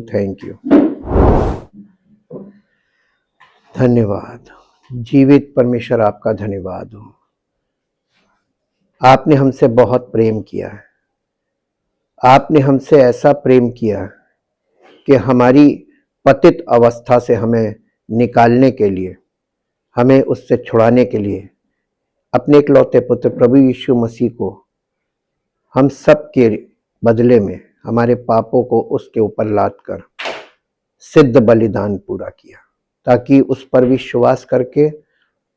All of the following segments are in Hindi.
थैंक यू, धन्यवाद। जीवित परमेश्वर आपका धन्यवाद हो। आपने हमसे बहुत प्रेम किया है। आपने हमसे ऐसा प्रेम किया कि हमारी पतित अवस्था से हमें निकालने के लिए, हमें उससे छुड़ाने के लिए अपने इकलौते पुत्र प्रभु यीशु मसीह को हम सब के बदले में हमारे पापों को उसके ऊपर लाद कर सिद्ध बलिदान पूरा किया, ताकि उस पर विश्वास करके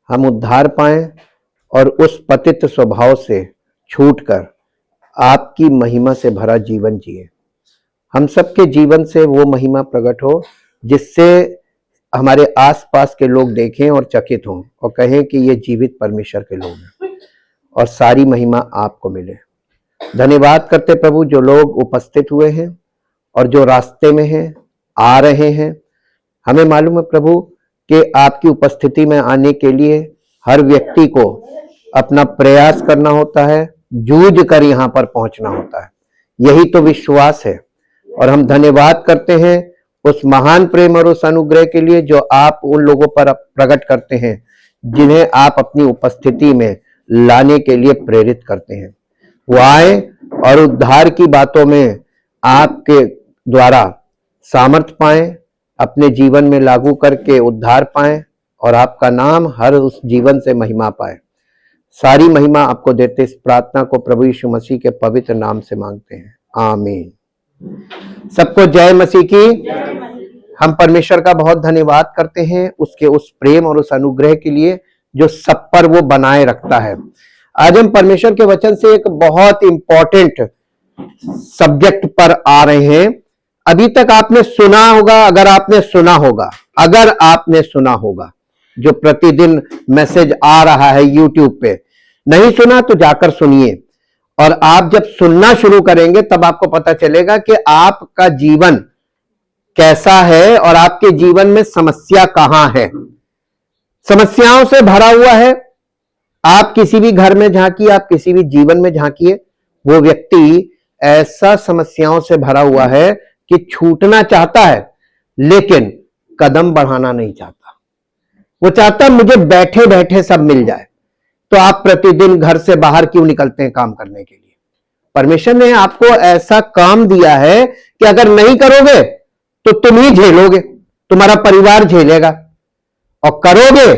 हम उद्धार पाएं और उस पतित स्वभाव से छूटकर आपकी महिमा से भरा जीवन जिए। हम सबके जीवन से वो महिमा प्रकट हो जिससे हमारे आसपास के लोग देखें और चकित हों और कहें कि ये जीवित परमेश्वर के लोग हैं, और सारी महिमा आपको मिले। धन्यवाद करते प्रभु, जो लोग उपस्थित हुए हैं और जो रास्ते में हैं, आ रहे हैं। हमें मालूम है प्रभु कि आपकी उपस्थिति में आने के लिए हर व्यक्ति को अपना प्रयास करना होता है, जूझ कर यहाँ पर पहुंचना होता है। यही तो विश्वास है, और हम धन्यवाद करते हैं उस महान प्रेम और उस अनुग्रह के लिए जो आप उन लोगों पर प्रकट करते हैं जिन्हें आप अपनी उपस्थिति में लाने के लिए प्रेरित करते हैं। वो आए और उद्धार की बातों में आपके द्वारा सामर्थ पाएं, अपने जीवन में लागू करके उद्धार पाएं और आपका नाम हर उस जीवन से महिमा पाए। सारी महिमा आपको देते इस प्रार्थना को प्रभु यीशु मसीह के पवित्र नाम से मांगते हैं, आमीन। सबको जय मसीह की। हम परमेश्वर का बहुत धन्यवाद करते हैं उसके उस प्रेम और उस अनुग्रह के लिए जो सब पर वो बनाए रखता है। आज हम परमेश्वर के वचन से एक बहुत इंपॉर्टेंट सब्जेक्ट पर आ रहे हैं। अभी तक आपने सुना होगा, अगर आपने सुना होगा जो प्रतिदिन मैसेज आ रहा है यूट्यूब पे, नहीं सुना तो जाकर सुनिए। और आप जब सुनना शुरू करेंगे तब आपको पता चलेगा कि आपका जीवन कैसा है और आपके जीवन में समस्या कहां है। समस्याओं से भरा हुआ है। आप किसी भी घर में झांकिए, आप किसी भी जीवन में झांकिए, वो व्यक्ति ऐसा समस्याओं से भरा हुआ है कि छूटना चाहता है लेकिन कदम बढ़ाना नहीं चाहता। वो चाहता है मुझे बैठे बैठे सब मिल जाए। तो आप प्रतिदिन घर से बाहर क्यों निकलते हैं काम करने के लिए? परमेश्वर ने आपको ऐसा काम दिया है कि अगर नहीं करोगे तो तुम ही झेलोगे, तुम्हारा परिवार झेलेगा, और करोगे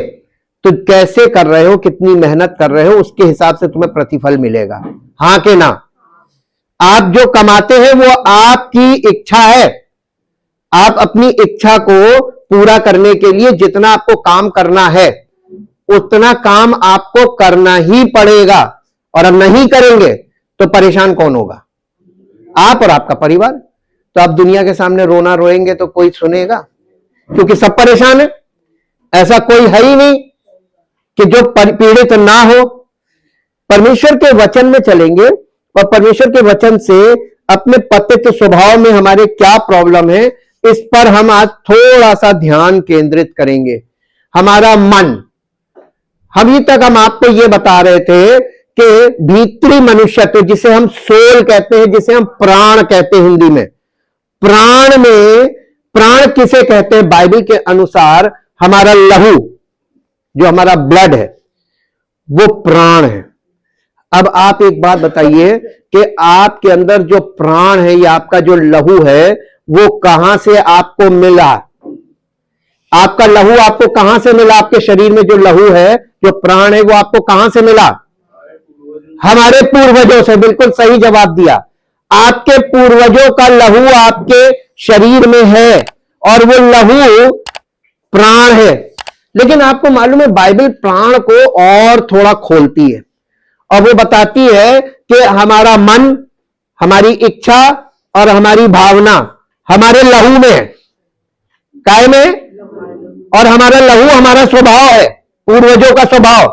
तो कैसे कर रहे हो, कितनी मेहनत कर रहे हो, उसके हिसाब से तुम्हें प्रतिफल मिलेगा। हां के ना? आप जो कमाते हैं वो आपकी इच्छा है। आप अपनी इच्छा को पूरा करने के लिए जितना आपको काम करना है उतना काम आपको करना ही पड़ेगा, और अब नहीं करेंगे तो परेशान कौन होगा? आप और आपका परिवार। तो आप दुनिया के सामने रोना रोएंगे तो कोई सुनेगा? क्योंकि सब परेशान है। ऐसा कोई है ही नहीं कि जो पीड़ित ना हो। परमेश्वर के वचन में चलेंगे और परमेश्वर के वचन से अपने पतित स्वभाव में हमारे क्या प्रॉब्लम है इस पर हम आज थोड़ा सा ध्यान केंद्रित करेंगे। हमारा मन, अभी तक हम आपको यह बता रहे थे कि भीतरी मनुष्यत्व जिसे हम सोल कहते हैं, जिसे हम प्राण कहते हैं हिंदी में, प्राण में प्राण किसे कहते हैं? बाइबल के अनुसार हमारा लहू, जो हमारा ब्लड है, वो प्राण है। अब आप एक बात बताइए कि आपके अंदर जो प्राण है या आपका जो लहू है वो कहां से आपको मिला? आपका लहू आपको कहां से मिला? आपके शरीर में जो लहू है, जो प्राण है, वो आपको कहां से मिला? हमारे पूर्वजों से। बिल्कुल सही जवाब दिया। आपके पूर्वजों का लहू आपके शरीर में है और वो लहू प्राण है। लेकिन आपको मालूम है बाइबल प्राण को और थोड़ा खोलती है और वो बताती है कि हमारा मन, हमारी इच्छा और हमारी भावना हमारे लहू में है। काय में? और हमारा लहू हमारा स्वभाव है, पूर्वजों का स्वभाव।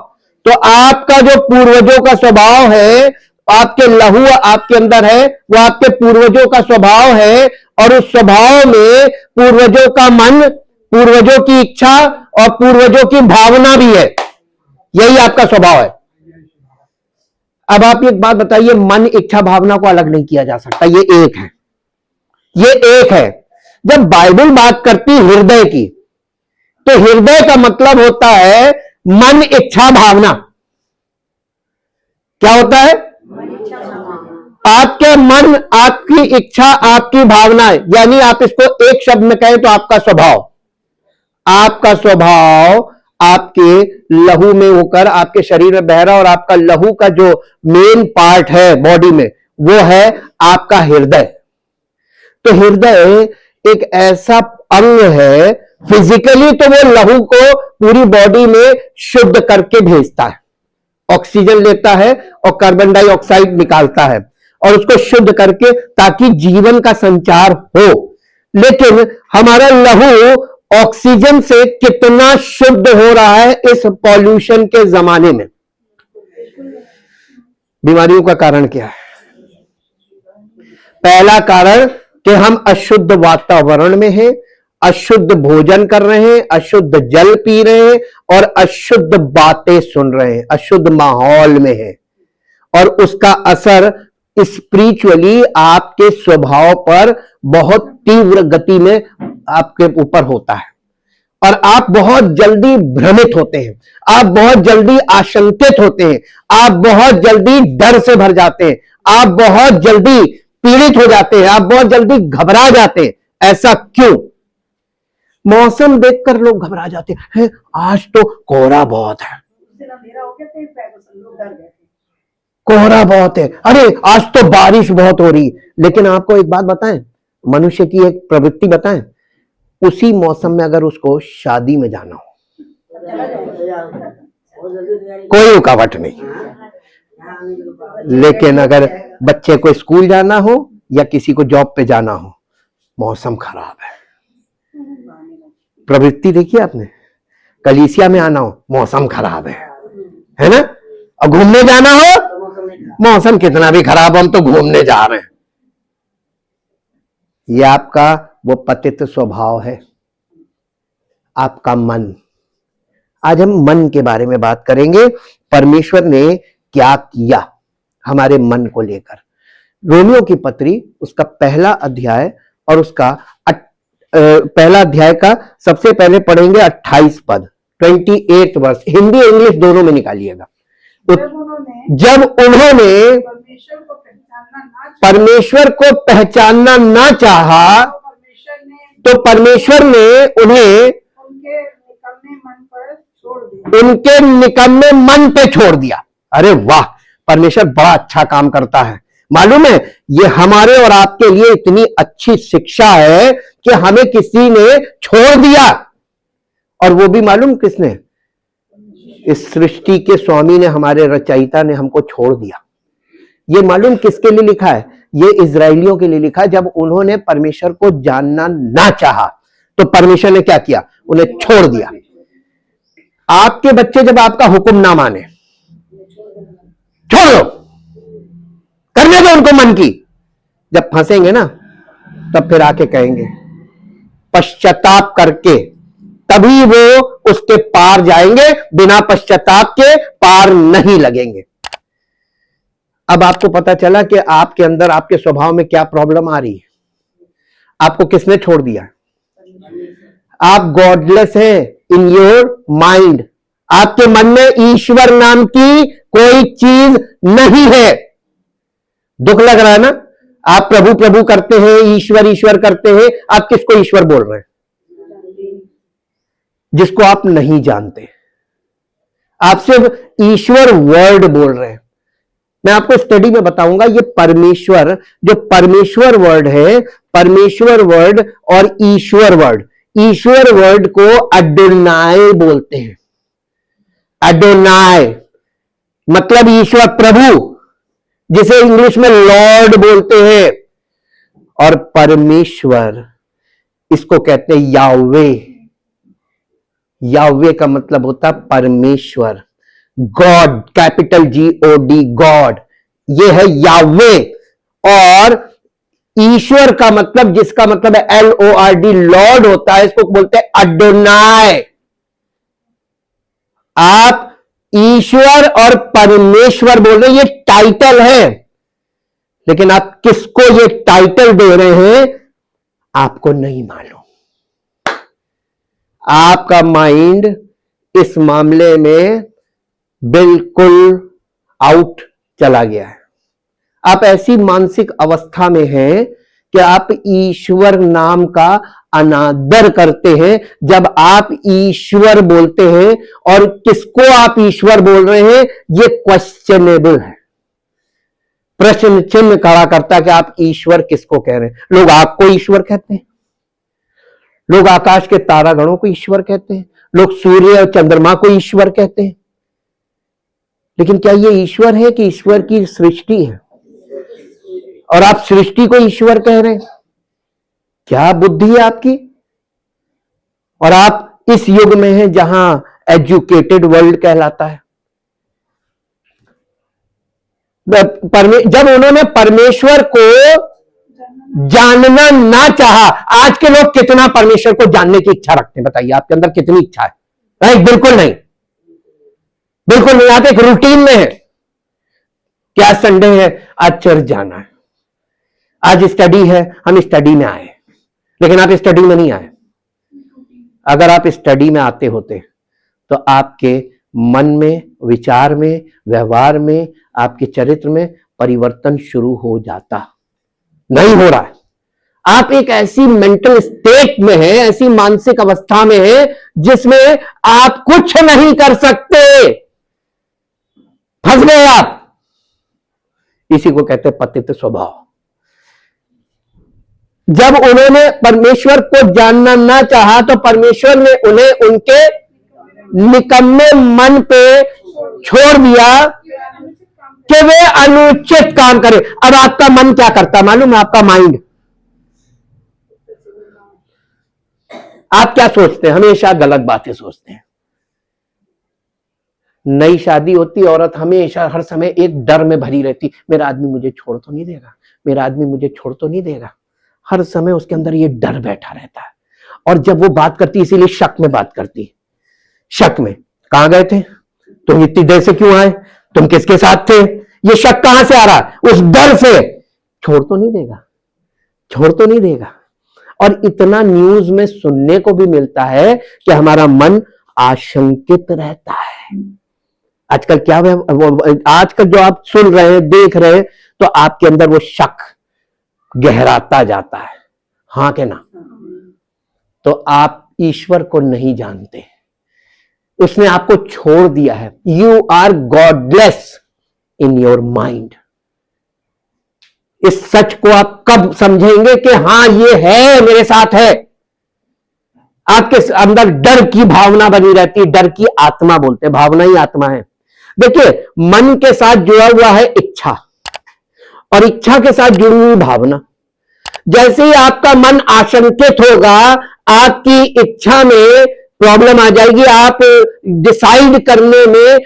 तो आपका जो पूर्वजों का स्वभाव है, आपके लहू आपके अंदर है, वो आपके पूर्वजों का स्वभाव है, और उस स्वभाव में पूर्वजों का मन, पूर्वजों की इच्छा और पूर्वजों की भावना भी है। यही आपका स्वभाव है। अब आप एक बात बताइए, मन, इच्छा, भावना को अलग नहीं किया जा सकता। ये एक है, ये एक है। जब बाइबल बात करती हृदय की, तो हृदय का मतलब होता है मन, इच्छा, भावना। क्या होता है? आपके मन, आपकी इच्छा, आपकी भावना, यानी आप इसको एक शब्द में कहें तो आपका स्वभाव। आपका स्वभाव आपके लहू में होकर आपके शरीर में बह रहा, और आपका लहू का जो मेन पार्ट है बॉडी में, वो है आपका हृदय। तो हृदय एक ऐसा अंग है, फिजिकली तो वो लहू को पूरी बॉडी में शुद्ध करके भेजता है, ऑक्सीजन लेता है और कार्बन डाइऑक्साइड निकालता है और उसको शुद्ध करके, ताकि जीवन का संचार हो। लेकिन हमारा लहू ऑक्सीजन से कितना शुद्ध हो रहा है इस पॉल्यूशन के जमाने में? बीमारियों का कारण क्या है? पहला कारण कि हम अशुद्ध वातावरण में हैं, अशुद्ध भोजन कर रहे हैं, अशुद्ध जल पी रहे हैं और अशुद्ध बातें सुन रहे हैं, अशुद्ध माहौल में है, और उसका असर स्पिरिचुअली आपके स्वभाव पर बहुत तीव्र गति में आपके ऊपर होता है, और आप बहुत जल्दी भ्रमित होते हैं, आप बहुत जल्दी आशंकित होते हैं, आप बहुत जल्दी डर से भर जाते हैं, आप बहुत जल्दी पीड़ित हो जाते हैं, आप बहुत जल्दी घबरा जाते हैं। ऐसा क्यों? मौसम देखकर लोग घबरा जाते हैं, आज तो कोहरा बहुत है, कोहरा बहुत है, अरे आज तो बारिश बहुत हो रही। लेकिन आपको एक बात बताएं, मनुष्य की एक प्रवृत्ति बताएं, उसी मौसम में अगर उसको शादी में जाना हो, कोई रुकावट नहीं, लेकिन अगर बच्चे को स्कूल जाना हो या किसी को जॉब पे जाना हो, मौसम खराब है। प्रवृत्ति देखिए आपने, कलीसिया में आना हो, मौसम खराब है ना? और घूमने जाना हो, मौसम कितना भी खराब, हम तो घूमने जा रहे हैं। ये आपका वो पतित स्वभाव है, आपका मन। आज हम मन के बारे में बात करेंगे, परमेश्वर ने क्या किया हमारे मन को लेकर। रोमियो की पत्री, उसका पहला अध्याय और उसका पहला अध्याय का सबसे पहले पढ़ेंगे 28 पद, 28 वर्ष, हिंदी इंग्लिश दोनों में निकालिएगा। जब उन्होंने परमेश्वर को पहचानना ना चाहा, तो परमेश्वर ने उन्हें उनके निकम्मे मन पे छोड़ दिया। अरे वाह, परमेश्वर बड़ा अच्छा काम करता है। मालूम है, ये हमारे और आपके लिए इतनी अच्छी शिक्षा है कि हमें किसी ने छोड़ दिया, और वो भी मालूम किसने? इस सृष्टि के स्वामी ने, हमारे रचयिता ने हमको छोड़ दिया। ये मालूम किसके लिए लिखा है? ये इजराइलियों के लिए लिखा है। जब उन्होंने परमेश्वर को जानना ना चाहा, तो परमेश्वर ने क्या किया? उन्हें छोड़ दिया। आपके बच्चे जब आपका हुक्म ना माने, छोड़ दो, करने दो उनको मन की। जब फंसेंगे ना, तब फिर आके कहेंगे, पश्चाताप करके तभी वो उसके पार जाएंगे, बिना पश्चाताप के पार नहीं लगेंगे। अब आपको पता चला कि आपके अंदर, आपके स्वभाव में क्या प्रॉब्लम आ रही है। आपको किसने छोड़ दिया? आप गॉडलेस हैं इन योर माइंड। आपके मन में ईश्वर नाम की कोई चीज नहीं है। दुख लग रहा है ना? आप प्रभु प्रभु करते हैं, ईश्वर ईश्वर करते हैं। आप किसको ईश्वर बोल रहे हैं? जिसको आप नहीं जानते। आप सिर्फ ईश्वर वर्ड बोल रहे हैं। मैं आपको स्टडी में बताऊंगा, ये परमेश्वर, जो परमेश्वर वर्ड है, परमेश्वर वर्ड और ईश्वर वर्ड, ईश्वर वर्ड को अडोनाय बोलते हैं। अडोनाय मतलब ईश्वर, प्रभु, जिसे इंग्लिश में लॉर्ड बोलते हैं। और परमेश्वर, इसको कहते हैं याह्वे। याह्वे का मतलब होता है परमेश्वर, गॉड, कैपिटल GOD, गॉड, ये है याह्वे। और ईश्वर का मतलब, जिसका मतलब है LORD, लॉर्ड होता है, इसको बोलते हैं अडोनाय। आप ईश्वर और परमेश्वर बोल रहे हैं, ये टाइटल है, लेकिन आप किसको ये टाइटल दे रहे हैं? आपको नहीं मालूम। आपका माइंड इस मामले में बिल्कुल आउट चला गया है। आप ऐसी मानसिक अवस्था में हैं कि आप ईश्वर नाम का अनादर करते हैं। जब आप ईश्वर बोलते हैं और किसको आप ईश्वर बोल रहे हैं, यह क्वेश्चनेबल है, प्रश्न चिन्ह खड़ा करता है कि आप ईश्वर किसको कह रहे हैं। लोग आपको ईश्वर कहते हैं, लोग आकाश के तारागणों को ईश्वर कहते हैं, लोग सूर्य और चंद्रमा को ईश्वर कहते हैं। लेकिन क्या यह ईश्वर है कि ईश्वर की सृष्टि है? और आप सृष्टि को ईश्वर कह रहे हैं? क्या बुद्धि है आपकी? और आप इस युग में हैं जहां एजुकेटेड वर्ल्ड कहलाता है। जब उन्होंने परमेश्वर को जानना ना चाहा, आज के लोग कितना परमेश्वर को जानने की इच्छा रखते हैं? बताइए, आपके अंदर कितनी इच्छा है? नहीं, बिल्कुल नहीं, बिल्कुल नहीं। आप एक रूटीन में है। क्या संडे है, आज चर्च जाना है, आज स्टडी है, हम स्टडी में आए, लेकिन आप स्टडी में नहीं आए। अगर आप स्टडी में आते होते तो आपके मन में, विचार में, व्यवहार में, आपके चरित्र में परिवर्तन शुरू हो जाता। नहीं हो रहा है। आप एक ऐसी मेंटल स्टेट में हैं, ऐसी मानसिक अवस्था में हैं जिसमें आप कुछ नहीं कर सकते। फंस गए आप। इसी को कहते हैं पतित स्वभाव। जब उन्होंने परमेश्वर को जानना ना चाहा तो परमेश्वर ने उन्हें उनके निकम्मे मन पे छोड़ दिया कि वे अनुचित काम करें। अब आपका मन क्या करता मालूम है? आपका माइंड, आप क्या सोचते हैं? हमेशा गलत बातें सोचते हैं। नई शादी होती औरत हमेशा हर समय एक डर में भरी रहती, मेरा आदमी मुझे छोड़ तो नहीं देगा, मेरा आदमी मुझे छोड़ तो नहीं देगा। हर समय उसके अंदर ये डर बैठा रहता है। और जब वो बात करती, इसीलिए शक में बात करती। शक में, कहां गए थे तुम, इतनी देर से क्यों आए, तुम किसके साथ थे? ये शक कहां से आ रहा है? उस डर से। छोड़ तो नहीं देगा, छोड़ तो नहीं देगा। और इतना न्यूज में सुनने को भी मिलता है कि हमारा मन आशंकित रहता है। आजकल क्या है, आजकल जो आप सुन रहे हैं, देख रहे हैं, तो आपके अंदर वो शक गहराता जाता है। हाँ के ना? तो आप ईश्वर को नहीं जानते, उसने आपको छोड़ दिया है। You are godless in your mind. इस सच को आप कब समझेंगे कि हाँ ये है, मेरे साथ है? आपके अंदर डर की भावना बनी रहती है। डर की आत्मा बोलते हैं, भावना ही आत्मा है। देखिए, मन के साथ जुड़ा हुआ है इच्छा, और इच्छा के साथ जुड़ी हुई भावना। जैसे ही आपका मन आशंकित होगा, आपकी इच्छा में प्रॉब्लम आ जाएगी, आप डिसाइड करने में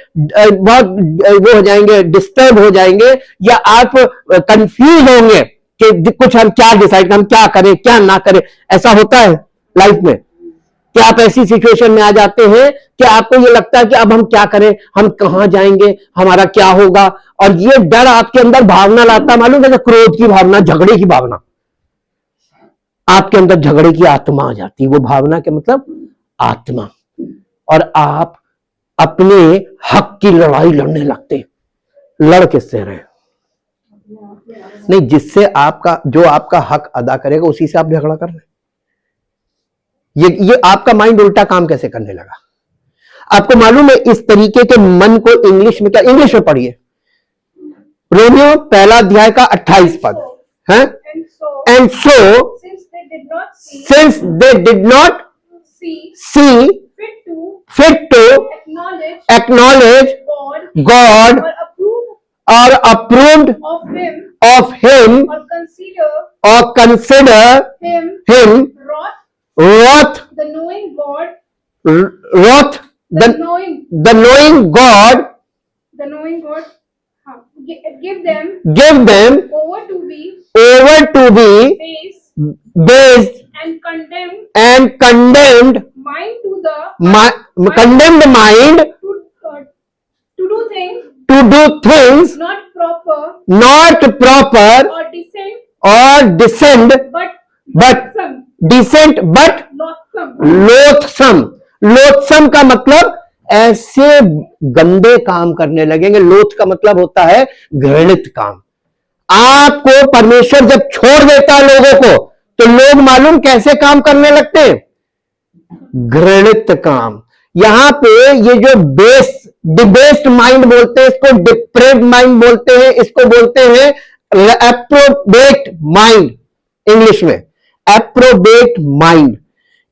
बहुत वो हो जाएंगे, डिस्टर्ब हो जाएंगे, या आप कंफ्यूज होंगे कि कुछ हम क्या डिसाइड, हम क्या करें क्या ना करें। ऐसा होता है लाइफ में कि आप ऐसी सिचुएशन में आ जाते हैं कि आपको ये लगता है कि अब हम क्या करें, हम कहां जाएंगे, हमारा क्या होगा। और ये डर आपके अंदर भावना लाता, मालूम है, क्रोध की भावना, झगड़े की भावना। आपके अंदर झगड़े की आत्मा आ जाती है। वो भावना के मतलब आत्मा। और आप अपने हक की लड़ाई लड़ने लगते। लड़ किससे रहे? नहीं, जिससे आपका, जो आपका हक अदा करेगा उसी से आप झगड़ा कर रहे हैं। ये आपका माइंड उल्टा काम कैसे करने लगा? आपको मालूम है इस तरीके के मन को इंग्लिश में क्या, इंग्लिश में पढ़िए, रोमियो पहला अध्याय का 28 पद है। And so since they did not see fit to acknowledge God or approved of him or consider him wrath the knowing God give them over to be based and condemned mind condemned mind to do things not proper or decent but decent but loathsome. Loathsome का मतलब ऐसे गंदे काम करने लगेंगे। लोथ का मतलब होता है घृणित काम। आपको परमेश्वर जब छोड़ देता है लोगों को, तो लोग मालूम कैसे काम करने लगते हैं? घृणित काम। यहां पे ये जो डिबेस्ड माइंड बोलते हैं, इसको डिप्रेव्ड माइंड बोलते हैं, इसको बोलते हैं एप्रोबेट माइंड। इंग्लिश में एप्रोबेट माइंड।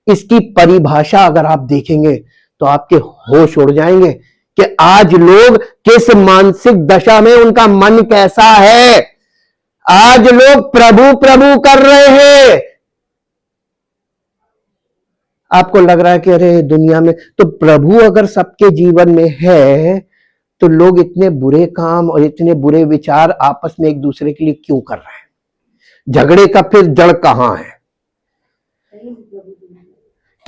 इसकी परिभाषा अगर आप देखेंगे तो आपके होश उड़ जाएंगे कि आज लोग किस मानसिक दशा में, उनका मन कैसा है। आज लोग प्रभु प्रभु कर रहे हैं। आपको लग रहा है कि अरे दुनिया में तो प्रभु अगर सबके जीवन में है, तो लोग इतने बुरे काम और इतने बुरे विचार आपस में एक दूसरे के लिए क्यों कर रहे हैं? झगड़े का फिर जड़ कहां है?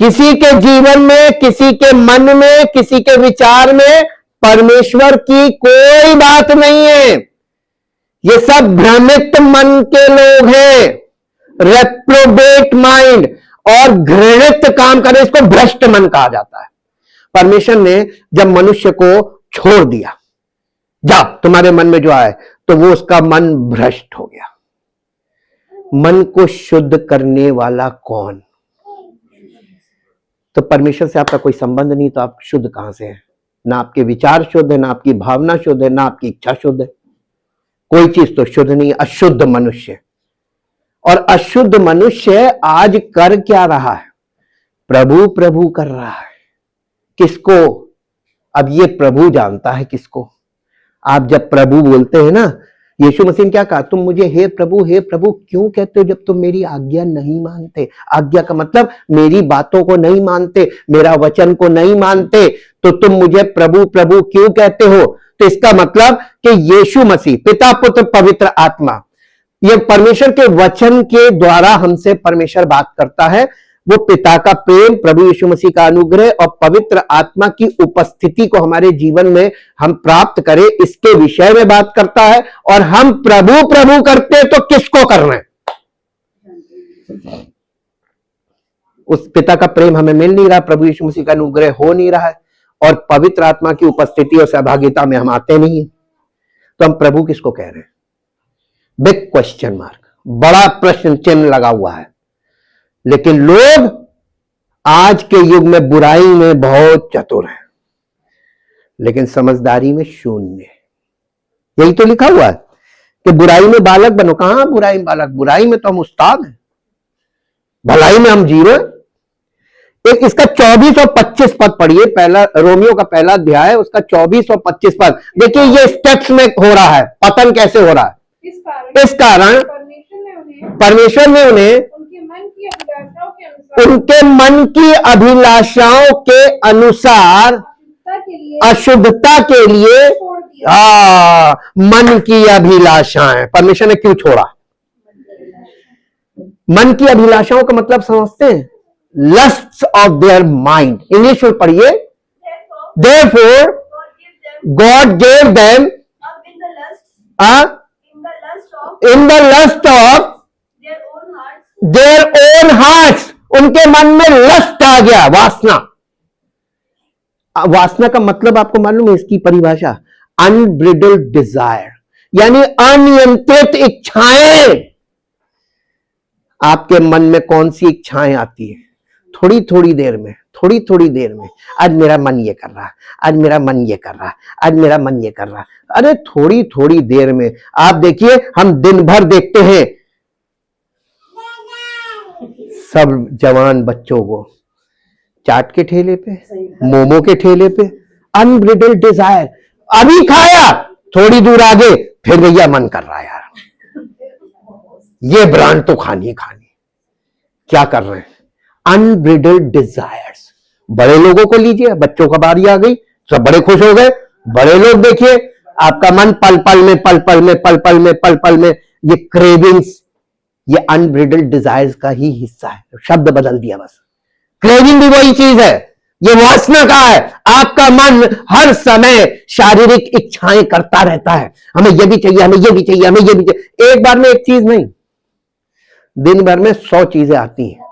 किसी के जीवन में, किसी के मन में, किसी के विचार में परमेश्वर की कोई बात नहीं है। ये सब भ्रमित मन के लोग हैं, रेप्रोबेट माइंड, और घृणित काम करें। इसको भ्रष्ट मन कहा जाता है। परमेश्वर ने जब मनुष्य को छोड़ दिया, जा तुम्हारे मन में जो आए, तो वो उसका मन भ्रष्ट हो गया। मन को शुद्ध करने वाला कौन? तो परमेश्वर से आपका कोई संबंध नहीं, तो आप शुद्ध कहां से हैं? ना आपके विचार शुद्ध है, ना आपकी भावना शुद्ध है, ना आपकी इच्छा शुद्ध है। कोई चीज तो शुद्ध नहीं है। अशुद्ध मनुष्य। और अशुद्ध मनुष्य आज कर क्या रहा है? प्रभु प्रभु कर रहा है। किसको? अब ये प्रभु जानता है किसको। आप जब प्रभु बोलते हैं ना, यीशु मसीह ने क्या कहा? तुम मुझे हे प्रभु क्यों कहते हो जब तुम मेरी आज्ञा नहीं मानते? आज्ञा का मतलब मेरी बातों को नहीं मानते, मेरा वचन को नहीं मानते, तो तुम मुझे प्रभु प्रभु क्यों कहते हो? तो इसका मतलब कि यीशु मसीह, पिता पुत्र पवित्र आत्मा, ये परमेश्वर के वचन के द्वारा हमसे परमेश्वर बात करता है। वो पिता का प्रेम, प्रभु यीशु मसीह का अनुग्रह और पवित्र आत्मा की उपस्थिति को हमारे जीवन में हम प्राप्त करें, इसके विषय में बात करता है। और हम प्रभु प्रभु करते तो किसको कर रहे हैं? उस पिता का प्रेम हमें मिल नहीं रहा, प्रभु यीशु मसीह का अनुग्रह हो नहीं रहा है, और पवित्र आत्मा की उपस्थिति और सहभागिता में हम आते नहीं है, तो हम प्रभु किसको कह रहे हैं? बिग क्वेश्चन मार्क, बड़ा प्रश्न चिन्ह लगा हुआ है। लेकिन लोग आज के युग में बुराई में बहुत चतुर हैं, लेकिन समझदारी में शून्य। यही तो लिखा हुआ है कि बुराई में बालक बनो। कहां बुराई में बालक? बुराई में तो हम उस्ताद हैं, भलाई में हम जीरो हैं। एक इसका 24 और 25 पद पढ़िए, पहला रोमियो का पहला अध्याय, उसका 24 और 25 पद देखिए। ये स्टेप्स में हो रहा है, पतन कैसे हो रहा है। इस कारण परमेश्वर ने उन्हें उनके मन की अभिलाषाओं के अनुसार अशुद्धता के लिए मन की अभिलाषाएं। परमेश्वर ने क्यों छोड़ा? मन की अभिलाषाओं का मतलब समझते हैं? लस्ट्स ऑफ देयर माइंड। इंग्लिश में पढ़िए, therefore God gave them in the lust of their own hearts। उनके मन में लस्ट आ गया, वासना। वासना का मतलब आपको मालूम है इसकी परिभाषा? अनब्रिडल्ड डिजायर, यानी अनियंत्रित इच्छाएं। आपके मन में कौन सी इच्छाएं आती है? थोड़ी थोड़ी देर में, थोड़ी थोड़ी देर में, आज मेरा मन ये कर रहा है, आज मेरा मन ये कर रहा है, आज मेरा मन ये कर रहा है। अरे थोड़ी थोड़ी देर में। आप देखिए, हम दिन भर देखते हैं सब जवान बच्चों को चाट के ठेले पे, मोमो के ठेले पे, अनब्रिडल्ड डिजायर। अभी खाया, थोड़ी दूर आगे फिर भैया मन कर रहा है यार, ये ब्रांड तो खानी ही खानी। क्या कर रहे हैं? Unbridled desires. बड़े लोगों को लीजिए, बच्चों का बारी आ गई, सब बड़े खुश हो गए। बड़े लोग देखिए, आपका मन पल पल में पल पल में पल पल में पल पल में, ये क्रेविंग्स, ये अनब्रिडल्ड डिजायर्स का ही हिस्सा है। शब्द बदल दिया बस। क्रेविंग भी वही चीज है, ये वासना का है। आपका मन हर समय शारीरिक इच्छाएं करता रहता है, हमें ये भी चाहिए, हमें ये भी चाहिए, हमें ये भी चाहिए। एक बार में एक चीज नहीं, दिन भर में 100 चीजें आती हैं।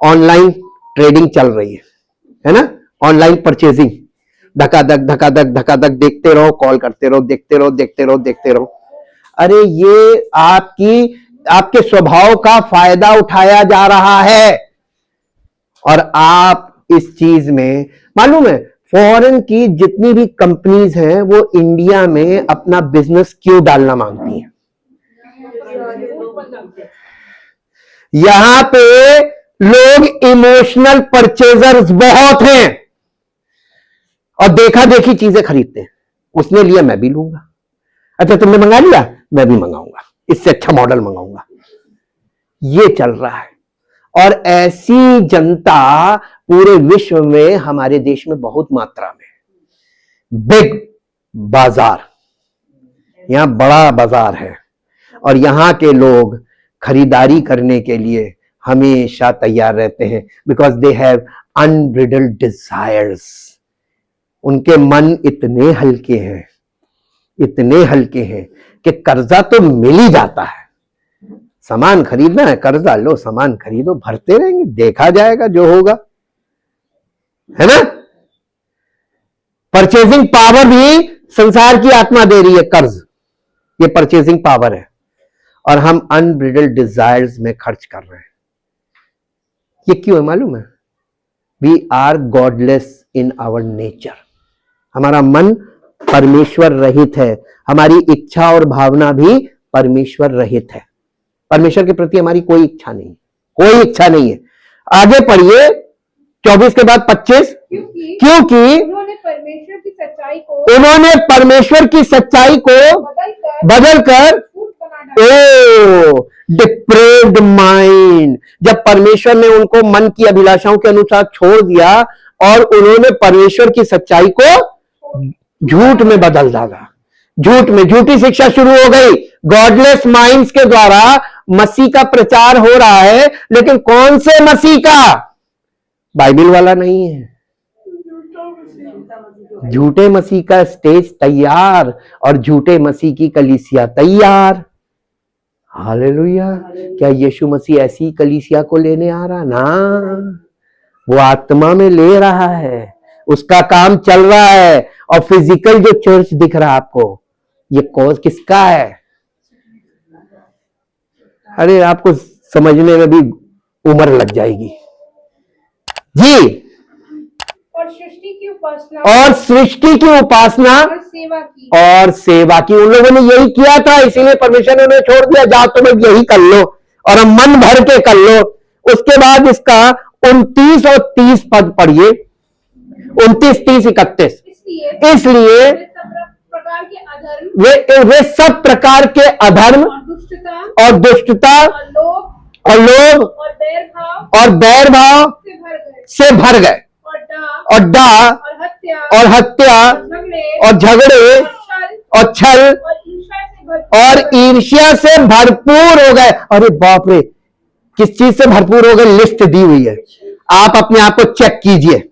ऑनलाइन ट्रेडिंग चल रही है ना, ऑनलाइन परचेजिंग, धकाधक धकाधक धकाधक, देखते रहो, कॉल करते रहो, देखते रहो देखते रहो देखते रहो। अरे ये आपके स्वभाव का फायदा उठाया जा रहा है। और आप इस चीज में, मालूम है फॉरेन की जितनी भी कंपनीज हैं वो इंडिया में अपना बिजनेस क्यों डालना मांगती हैं? यहां पे लोग इमोशनल परचेजर्स बहुत हैं और देखा देखी चीजें खरीदते हैं। उसने लिया मैं भी लूंगा, अच्छा तुमने मंगा लिया मैं भी मंगाऊंगा, इससे अच्छा मॉडल मंगाऊंगा। ये चल रहा है। और ऐसी जनता पूरे विश्व में, हमारे देश में बहुत मात्रा में। बिग बाजार, यहां बड़ा बाजार है और यहां के लोग खरीदारी करने के लिए हमेशा तैयार रहते हैं, because they have unbridled desires. उनके मन इतने हल्के हैं, इतने हल्के हैं कि कर्जा तो मिल ही जाता है। सामान खरीदना है, कर्जा लो, सामान खरीदो, भरते रहेंगे, देखा जाएगा जो होगा, है ना। परचेजिंग पावर भी संसार की आत्मा दे रही है, कर्ज, ये परचेजिंग पावर है। और हम अनब्रिडल्ड डिजायर्स में खर्च कर रहे हैं। ये क्यों है मालूम है? We are godless in our nature. हमारा मन परमेश्वर रहित है, हमारी इच्छा और भावना भी परमेश्वर रहित है। परमेश्वर के प्रति हमारी कोई इच्छा नहीं, कोई इच्छा नहीं है। आगे पढ़िए 24 के बाद 25। क्योंकि उन्होंने परमेश्वर की सच्चाई को बदलकर डिप्रेव्ड माइंड। जब परमेश्वर ने उनको मन की अभिलाषाओं के अनुसार छोड़ दिया और उन्होंने परमेश्वर की सच्चाई को झूठ में बदल डाला, झूठ में, झूठी शिक्षा शुरू हो गई। गॉडलेस माइंड्स के द्वारा मसीह का प्रचार हो रहा है, लेकिन कौन से मसीह का? बाइबल वाला नहीं है। झूठे मसीह का स्टेज तैयार और झूठे मसीह की कलीसिया तैयार। हालेलुया। क्या यीशु मसीह ऐसी कलीसिया को लेने आ रहा? ना, वो आत्मा में ले रहा है, उसका काम चल रहा है। और फिजिकल जो चर्च दिख रहा है आपको, ये कॉज किसका है? अरे आपको समझने में भी उम्र लग जाएगी जी। और सृष्टि की उपासना और सेवा की उन लोगों ने यही किया था, इसीलिए परमेश्वर ने उन्हें छोड़ दिया। जाओ तुम यही कर लो और हम मन भर के कर लो। उसके बाद इसका 29 और 30 पद पढ़िए, 29, 30, 31। इसलिए वे सब प्रकार के अधर्म और दुष्टता और लोभ और बैर भाव से भर गए और डाह और हत्या और झगड़े और छल और ईर्ष्या से भरपूर हो गए। अरे बाप रे, किस चीज से भरपूर हो गए? लिस्ट दी हुई है, आप अपने आप को चेक कीजिए,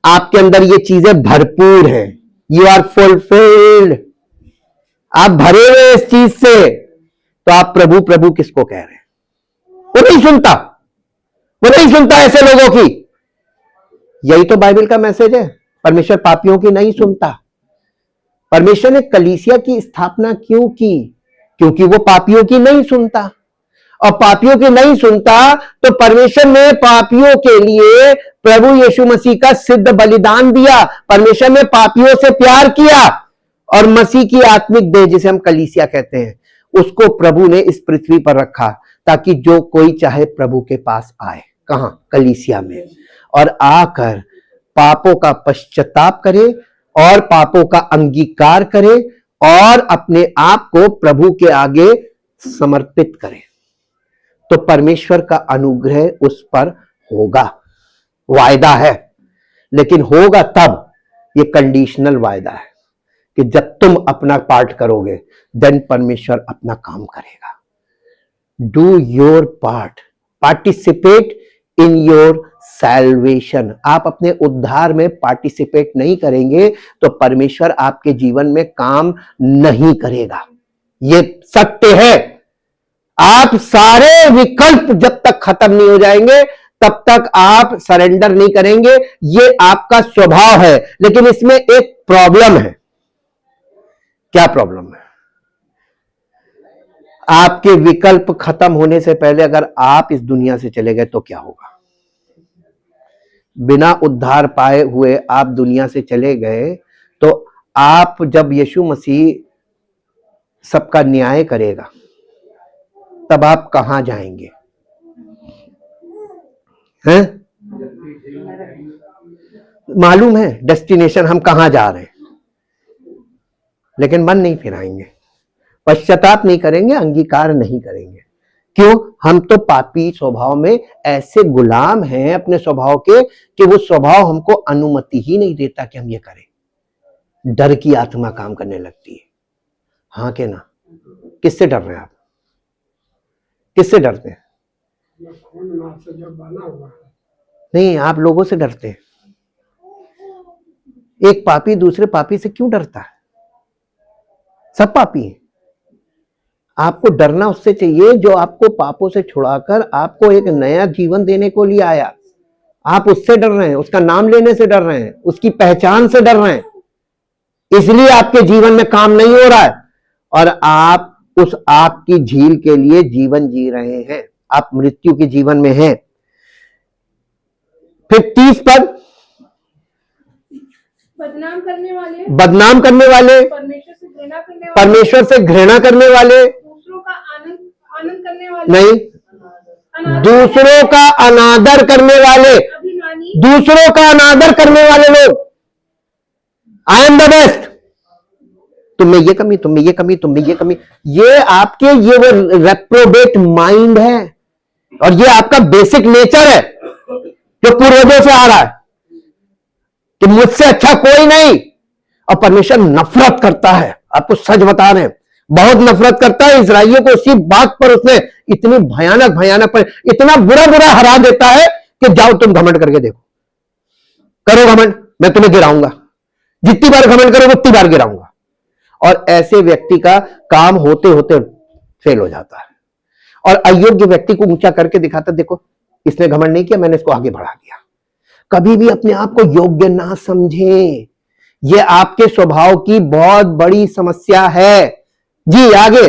आपके अंदर ये चीजें भरपूर हैं। यू आर फुलफिल्ड, आप भरे हुए इस चीज से। तो आप प्रभु प्रभु किसको कह रहे हैं? वो नहीं सुनता, वो नहीं सुनता ऐसे लोगों की। यही तो बाइबल का मैसेज है, परमेश्वर पापियों की नहीं सुनता। परमेश्वर ने कलीसिया की स्थापना क्यों की? क्योंकि वो पापियों की नहीं सुनता। और पापियों की नहीं सुनता तो परमेश्वर ने पापियों के लिए प्रभु यीशु मसीह का सिद्ध बलिदान दिया। परमेश्वर ने पापियों से प्यार किया और मसीह की आत्मिक देह, जिसे हम कलीसिया कहते हैं, उसको प्रभु ने इस पृथ्वी पर रखा ताकि जो कोई चाहे प्रभु के पास आए। कहां? कलीसिया में। और आकर पापों का पश्चाताप करे और पापों का अंगीकार करे और अपने आप को प्रभु के आगे समर्पित करे, तो परमेश्वर का अनुग्रह उस पर होगा। वायदा है, लेकिन होगा तब, ये कंडीशनल वायदा है कि जब तुम अपना पार्ट करोगे, देन परमेश्वर अपना काम करेगा। Do your part, participate in your salvation. आप अपने उद्धार में पार्टिसिपेट नहीं करेंगे तो परमेश्वर आपके जीवन में काम नहीं करेगा। ये सत्य है। आप सारे विकल्प जब तक खत्म नहीं हो जाएंगे तब तक आप सरेंडर नहीं करेंगे। ये आपका स्वभाव है, लेकिन इसमें एक प्रॉब्लम है। क्या प्रॉब्लम है? आपके विकल्प खत्म होने से पहले अगर आप इस दुनिया से चले गए तो क्या होगा? बिना उद्धार पाए हुए आप दुनिया से चले गए तो आप जब यीशु मसीह सबका न्याय करेगा तब आप कहां जाएंगे? हैं? मालूम है डेस्टिनेशन, हम कहां जा रहे हैं, लेकिन मन नहीं फिराएंगे, पश्चाताप नहीं करेंगे, अंगीकार नहीं करेंगे। क्यों? हम तो पापी स्वभाव में ऐसे गुलाम हैं अपने स्वभाव के कि वो स्वभाव हमको अनुमति ही नहीं देता कि हम ये करें। डर की आत्मा काम करने लगती है। हाँ के ना? किससे डर रहे हैं आप? किससे डरते हैं? नहीं, आप लोगों से डरते हैं। एक पापी दूसरे पापी से क्यों डरता है? सब पापी हैं। आपको डरना उससे चाहिए जो आपको पापों से छुड़ाकर आपको एक नया जीवन देने को लिए आया। आप उससे डर रहे हैं, उसका नाम लेने से डर रहे हैं, उसकी पहचान से डर रहे हैं, इसलिए आपके जीवन में काम नहीं हो रहा है और आप उस आपकी झील के लिए जीवन जी रहे हैं। आप मृत्यु के जीवन में हैं। फिर 30 पद, बदनाम करने वाले, परमेश्वर से घृणा करने वाले, दूसरों का आनंद करने वाले, नहीं, दूसरों का अनादर करने वाले, दूसरों का अनादर करने वाले लोग। आई एम द बेस्ट, तुम में ये कमी, तुम में ये कमी, तुम में ये कमी, ये आपके ये वो रेप्रोबेट माइंड है और ये आपका बेसिक नेचर है जो पूर्वजों से आ रहा है कि मुझसे अच्छा कोई नहीं। और परमेश्वर नफरत करता है, आपको सच बता रहे हैं, बहुत नफरत करता है। इस्राएलियों को उसी बात पर उसने इतनी भयानक पर इतना बुरा हरा देता है कि जाओ तुम घमंड करके देखो, करो घमंड, मैं तुम्हें गिराऊंगा, जितनी बार घमंड करो उतनी बार गिराऊंगा। और ऐसे व्यक्ति का काम होते होते फेल हो जाता है और अयोग्य व्यक्ति को ऊंचा करके दिखाता, देखो इसने घमंड नहीं किया, मैंने इसको आगे बढ़ा दिया। कभी भी अपने आप को योग्य ना समझें, यह आपके स्वभाव की बहुत बड़ी समस्या है। जी आगे,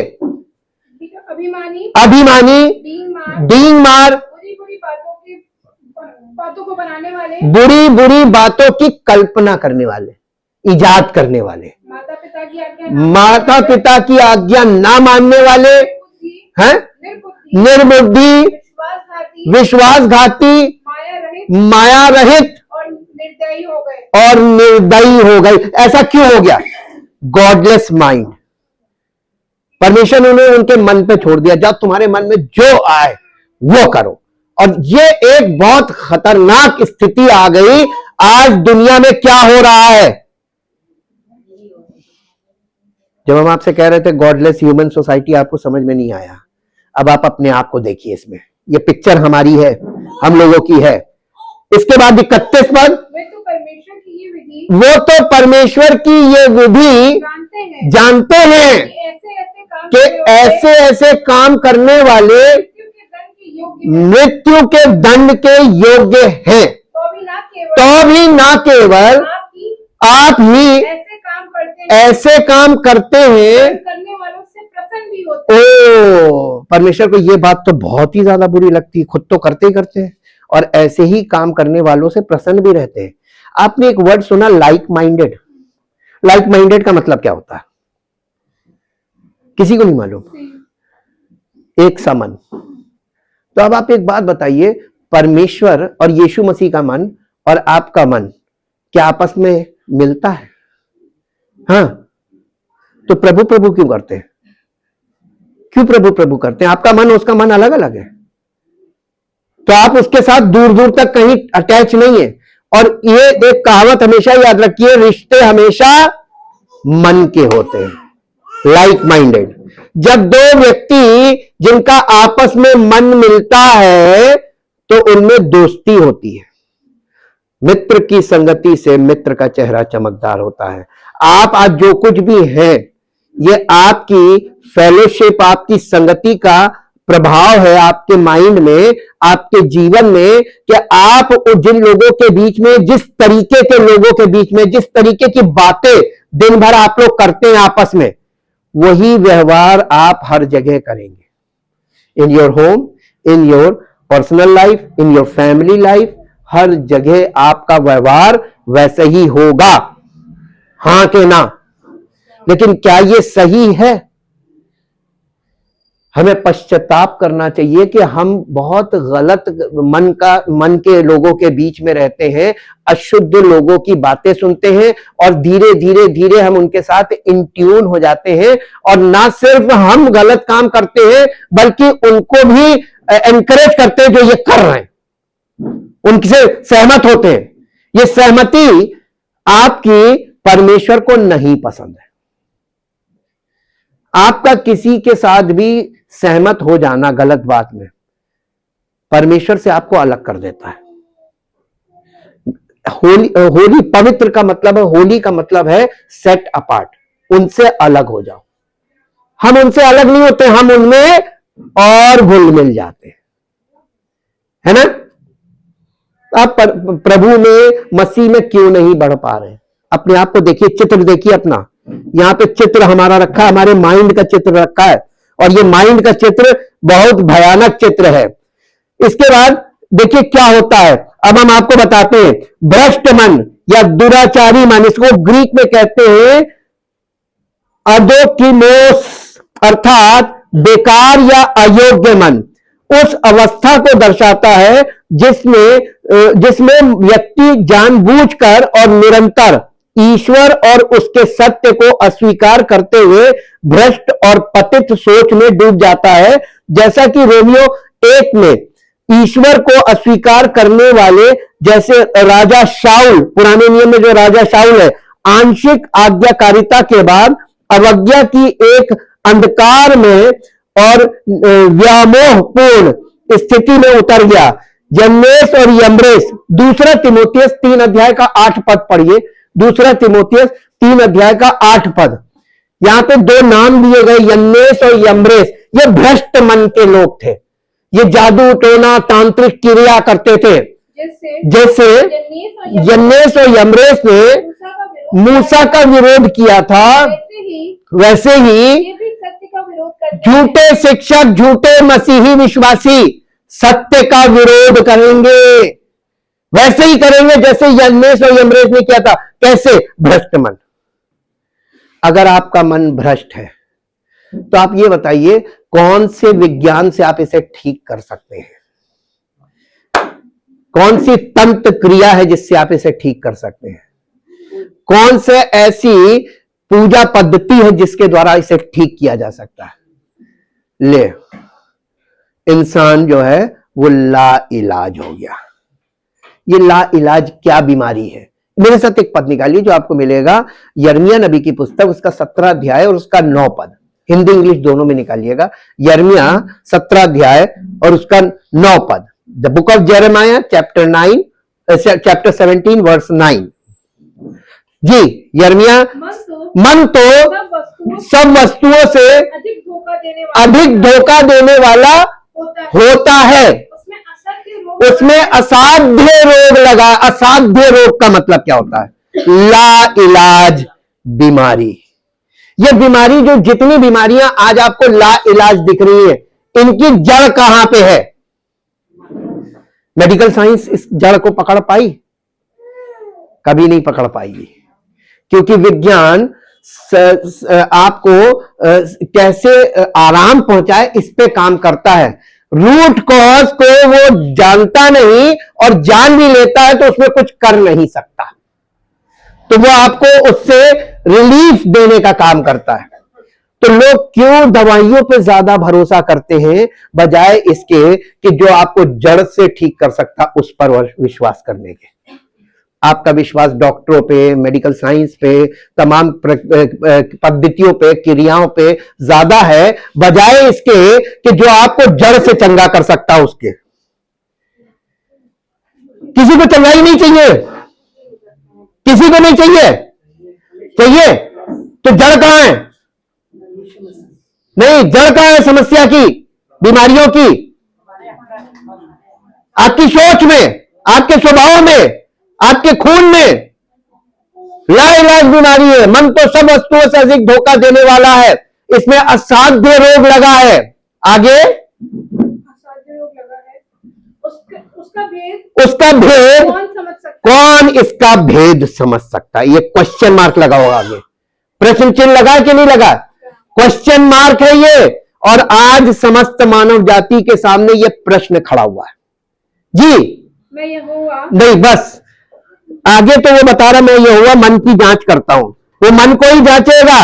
अभिमानी, डींग मार, बातों को बनाने वाले, बुरी बातों की कल्पना करने वाले, इजाद करने वाले, माता पिता की आज्ञा ना मानने वाले हैं, निर्बुद्धि, विश्वासघाती, माया रहित और निर्दयी हो गए। ऐसा क्यों हो गया? Godless mind. परमेश्वर ने उनके मन पे छोड़ दिया, जब तुम्हारे मन में जो आए वो करो। और ये एक बहुत खतरनाक स्थिति आ गई। आज दुनिया में क्या हो रहा है? जब हम आपसे कह रहे थे गॉडलेस ह्यूमन सोसाइटी, आपको समझ में नहीं आया। अब आप अपने आप को देखिए, इसमें ये पिक्चर हमारी है, हम लोगों की है। इसके बाद 31 पद, वो तो परमेश्वर की ये विधि जानते हैं कि ऐसे ऐसे काम करने वाले मृत्यु के दंड के योग्य हैं। तो भी ना केवल आप ही ऐसे काम करते हैं, करने वालों से प्रसन्न भी होते हैं। ओ, परमेश्वर को ये बात तो बहुत ही ज्यादा बुरी लगती है। खुद तो करते ही करते हैं और ऐसे ही काम करने वालों से प्रसन्न भी रहते हैं। आपने एक वर्ड सुना, लाइक माइंडेड। लाइक माइंडेड का मतलब क्या होता है? किसी को नहीं मालूम? एक समान। तो अब आप एक बात बताइए, परमेश्वर और यीशु मसीह का मन और आपका मन क्या आपस में मिलता है? हाँ, तो प्रभु प्रभु क्यों करते हैं? क्यों प्रभु प्रभु करते हैं? आपका मन उसका मन अलग अलग है, तो आप उसके साथ दूर दूर तक कहीं अटैच नहीं है। और ये एक कहावत हमेशा याद रखिए, रिश्ते हमेशा मन के होते हैं, लाइक माइंडेड। जब दो व्यक्ति जिनका आपस में मन मिलता है तो उनमें दोस्ती होती है। मित्र की संगति से मित्र का चेहरा चमकदार होता है। आप आज जो कुछ भी हैं, ये आपकी फेलोशिप, आपकी संगति का प्रभाव है आपके माइंड में, आपके जीवन में, कि आप जिन लोगों के बीच में, जिस तरीके के लोगों के बीच में, जिस तरीके की बातें दिन भर आप लोग करते हैं आपस में, वही व्यवहार आप हर जगह करेंगे। In your home, in your personal life, in your family life, हर जगह आपका व्यवहार वैसे ही होगा। हां के ना? लेकिन क्या ये सही है? हमें पश्चाताप करना चाहिए कि हम बहुत गलत मन के लोगों के बीच में रहते हैं, अशुद्ध लोगों की बातें सुनते हैं, और धीरे धीरे धीरे हम उनके साथ इन ट्यून हो जाते हैं, और ना सिर्फ हम गलत काम करते हैं बल्कि उनको भी एनकरेज करते हैं जो ये कर रहे हैं, उनसे सहमत होते हैं। ये सहमति आपकी परमेश्वर को नहीं पसंद है। आपका किसी के साथ भी सहमत हो जाना गलत बात में परमेश्वर से आपको अलग कर देता है। होली पवित्र का मतलब है, होली का मतलब है सेट अपार्ट, उनसे अलग हो जाओ। हम उनसे अलग नहीं होते, हम उनमें और घुल मिल जाते हैं, है ना? आप प्रभु में, मसीह में क्यों नहीं बढ़ पा रहे? अपने आप को देखिए, चित्र देखिए अपना। यहां पे चित्र हमारा रखा है, हमारे माइंड का चित्र रखा है, और ये माइंड का चित्र बहुत भयानक चित्र है। इसके बाद देखिए क्या होता है। अब हम आपको बताते हैं, भ्रष्ट मन या दुराचारी मन, इसको ग्रीक में कहते हैं अदोकिमोस, अर्थात बेकार या अयोग्य मन। उस अवस्था को दर्शाता है जिसमें व्यक्ति जानबूझकर और निरंतर ईश्वर और उसके सत्य को अस्वीकार करते हुए भ्रष्ट और पतित सोच में डूब जाता है। जैसा कि रोमियो 1 में ईश्वर को अस्वीकार करने वाले, जैसे राजा शाऊल, पुराने नियम में जो राजा शाऊल है, आंशिक आज्ञाकारिता के बाद अवज्ञा की एक अंधकार में और व्यामोहपूर्ण स्थिति में उतर गया। यन्नेस और यम्ब्रेस, दूसरा तिमोथियस 3 अध्याय का 8 पद पढ़िए। दूसरा तिमोथियस 3 अध्याय का 8 पद। यहां पे 2 नाम दिए गए, यन्नेस और यम्ब्रेस। ये भ्रष्ट मन के लोग थे, ये जादू टोना तांत्रिक क्रिया करते थे। जैसे यन्नेस और यम्ब्रेस ने मूसा का विरोध किया था, वैसे ही झूठे शिक्षक, झूठे मसीही विश्वासी सत्य का विरोध करेंगे। वैसे ही करेंगे जैसे यन्नेस और यम्ब्रेस ने किया था। कैसे? भ्रष्ट मन। अगर आपका मन भ्रष्ट है तो आप ये बताइए, कौन से विज्ञान से आप इसे ठीक कर सकते हैं? कौन सी तंत्र क्रिया है जिससे आप इसे ठीक कर सकते हैं? कौन से ऐसी पूजा पद्धति है जिसके द्वारा इसे ठीक किया जा सकता है? ले, इंसान जो है वो ला इलाज हो गया। ये ला इलाज क्या बीमारी है? मेरे साथ एक पद निकालिए जो आपको मिलेगा, यर्मिया नबी की पुस्तक, उसका 17 अध्याय और उसका 9 पद। हिंदी इंग्लिश दोनों में निकालिएगा। यर्मिया 17 अध्याय और उसका 9 पद। The book of Jeremiah chapter 17 verse 9। जी, यर्मिया, मन तो सब वस्तुओं से अधिक धोखा देने वाला होता है, उसमें असाध्य रोग लगा। असाध्य रोग का मतलब क्या होता है? ला इलाज बीमारी। ये बीमारी, जो जितनी बीमारियां आज आपको ला इलाज दिख रही है, इनकी जड़ कहां पे है? मेडिकल साइंस इस जड़ को पकड़ पाई? कभी नहीं पकड़ पाएगी, क्योंकि विज्ञान आपको कैसे आराम पहुंचाए इस पे काम करता है। रूट कॉज को वो जानता नहीं, और जान भी लेता है तो उसमें कुछ कर नहीं सकता, तो वो आपको उससे रिलीफ देने का काम करता है। तो लोग क्यों दवाइयों पे ज्यादा भरोसा करते हैं बजाय इसके कि जो आपको जड़ से ठीक कर सकता उस पर विश्वास करने के। आपका विश्वास डॉक्टरों पे, मेडिकल साइंस पे, तमाम पद्धतियों पे, क्रियाओं पे ज्यादा है बजाय इसके कि जो आपको जड़ से चंगा कर सकता है उसके। किसी को चंगाई नहीं चाहिए, किसी को नहीं चाहिए। चाहिए तो जड़ कहां है? नहीं, जड़ कहां है समस्या की? बीमारियों की? आपकी सोच में, आपके स्वभाव में, आपके खून में लाइलाज बीमारी है। मन तो सब वस्तुओं से अधिक धोखा देने वाला है, इसमें असाध्य रोग लगा है। आगे, असाध्य रोग लगा है, उसका भेद कौन समझ सकता? कौन इसका भेद समझ सकता है? ये क्वेश्चन मार्क लगा होगा, आगे प्रश्न चिन्ह लगा कि नहीं लगा? क्वेश्चन मार्क है ये। और आज समस्त मानव जाति के सामने ये प्रश्न खड़ा हुआ है। जी मैं यहोवा नहीं, बस आगे तो वो बता रहा मैं ये हुआ मन की जांच करता हूं, वो मन को ही जांचेगा।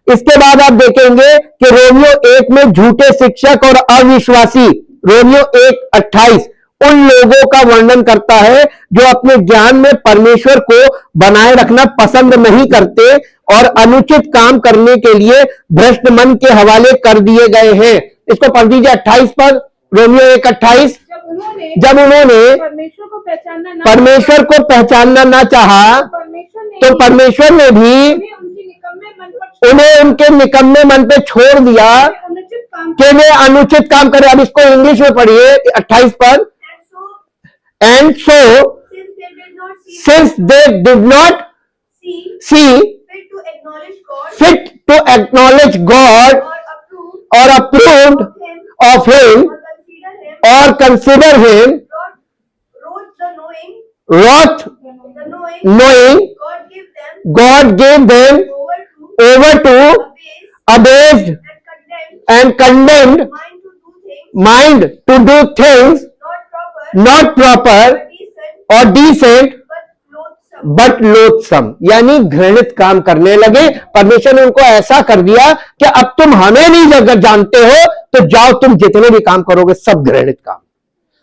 इसके बाद आप देखेंगे कि रोमियो 1 में झूठे शिक्षक और अविश्वासी, रोमियो 1:28 उन लोगों का वर्णन करता है जो अपने ज्ञान में परमेश्वर को बनाए रखना पसंद नहीं करते और अनुचित काम करने के लिए भ्रष्ट मन के हवाले कर दिए गए हैं। इसको पढ़ दीजिए 28 पर, रोमियो 1:28। जब उन्होंने परमेश्वर को पहचानना ना चाहा तो परमेश्वर ने भी उन्हें उनके निकम्मे मन पे छोड़ दिया कि वे अनुचित काम करें। अब इसको इंग्लिश में पढ़िए 28 पर। And so since they did not see fit to acknowledge God or approved of him or consider him, wrath knowing, God gave them over to abased and condemned mind to do things not proper or decent but loathsome, यानी घृणित काम करने लगे। परमेश्वर ने उनको ऐसा कर दिया कि अब तुम हमें नहीं अगर जानते हो तो जाओ, तुम जितने भी काम करोगे सब घृणित काम।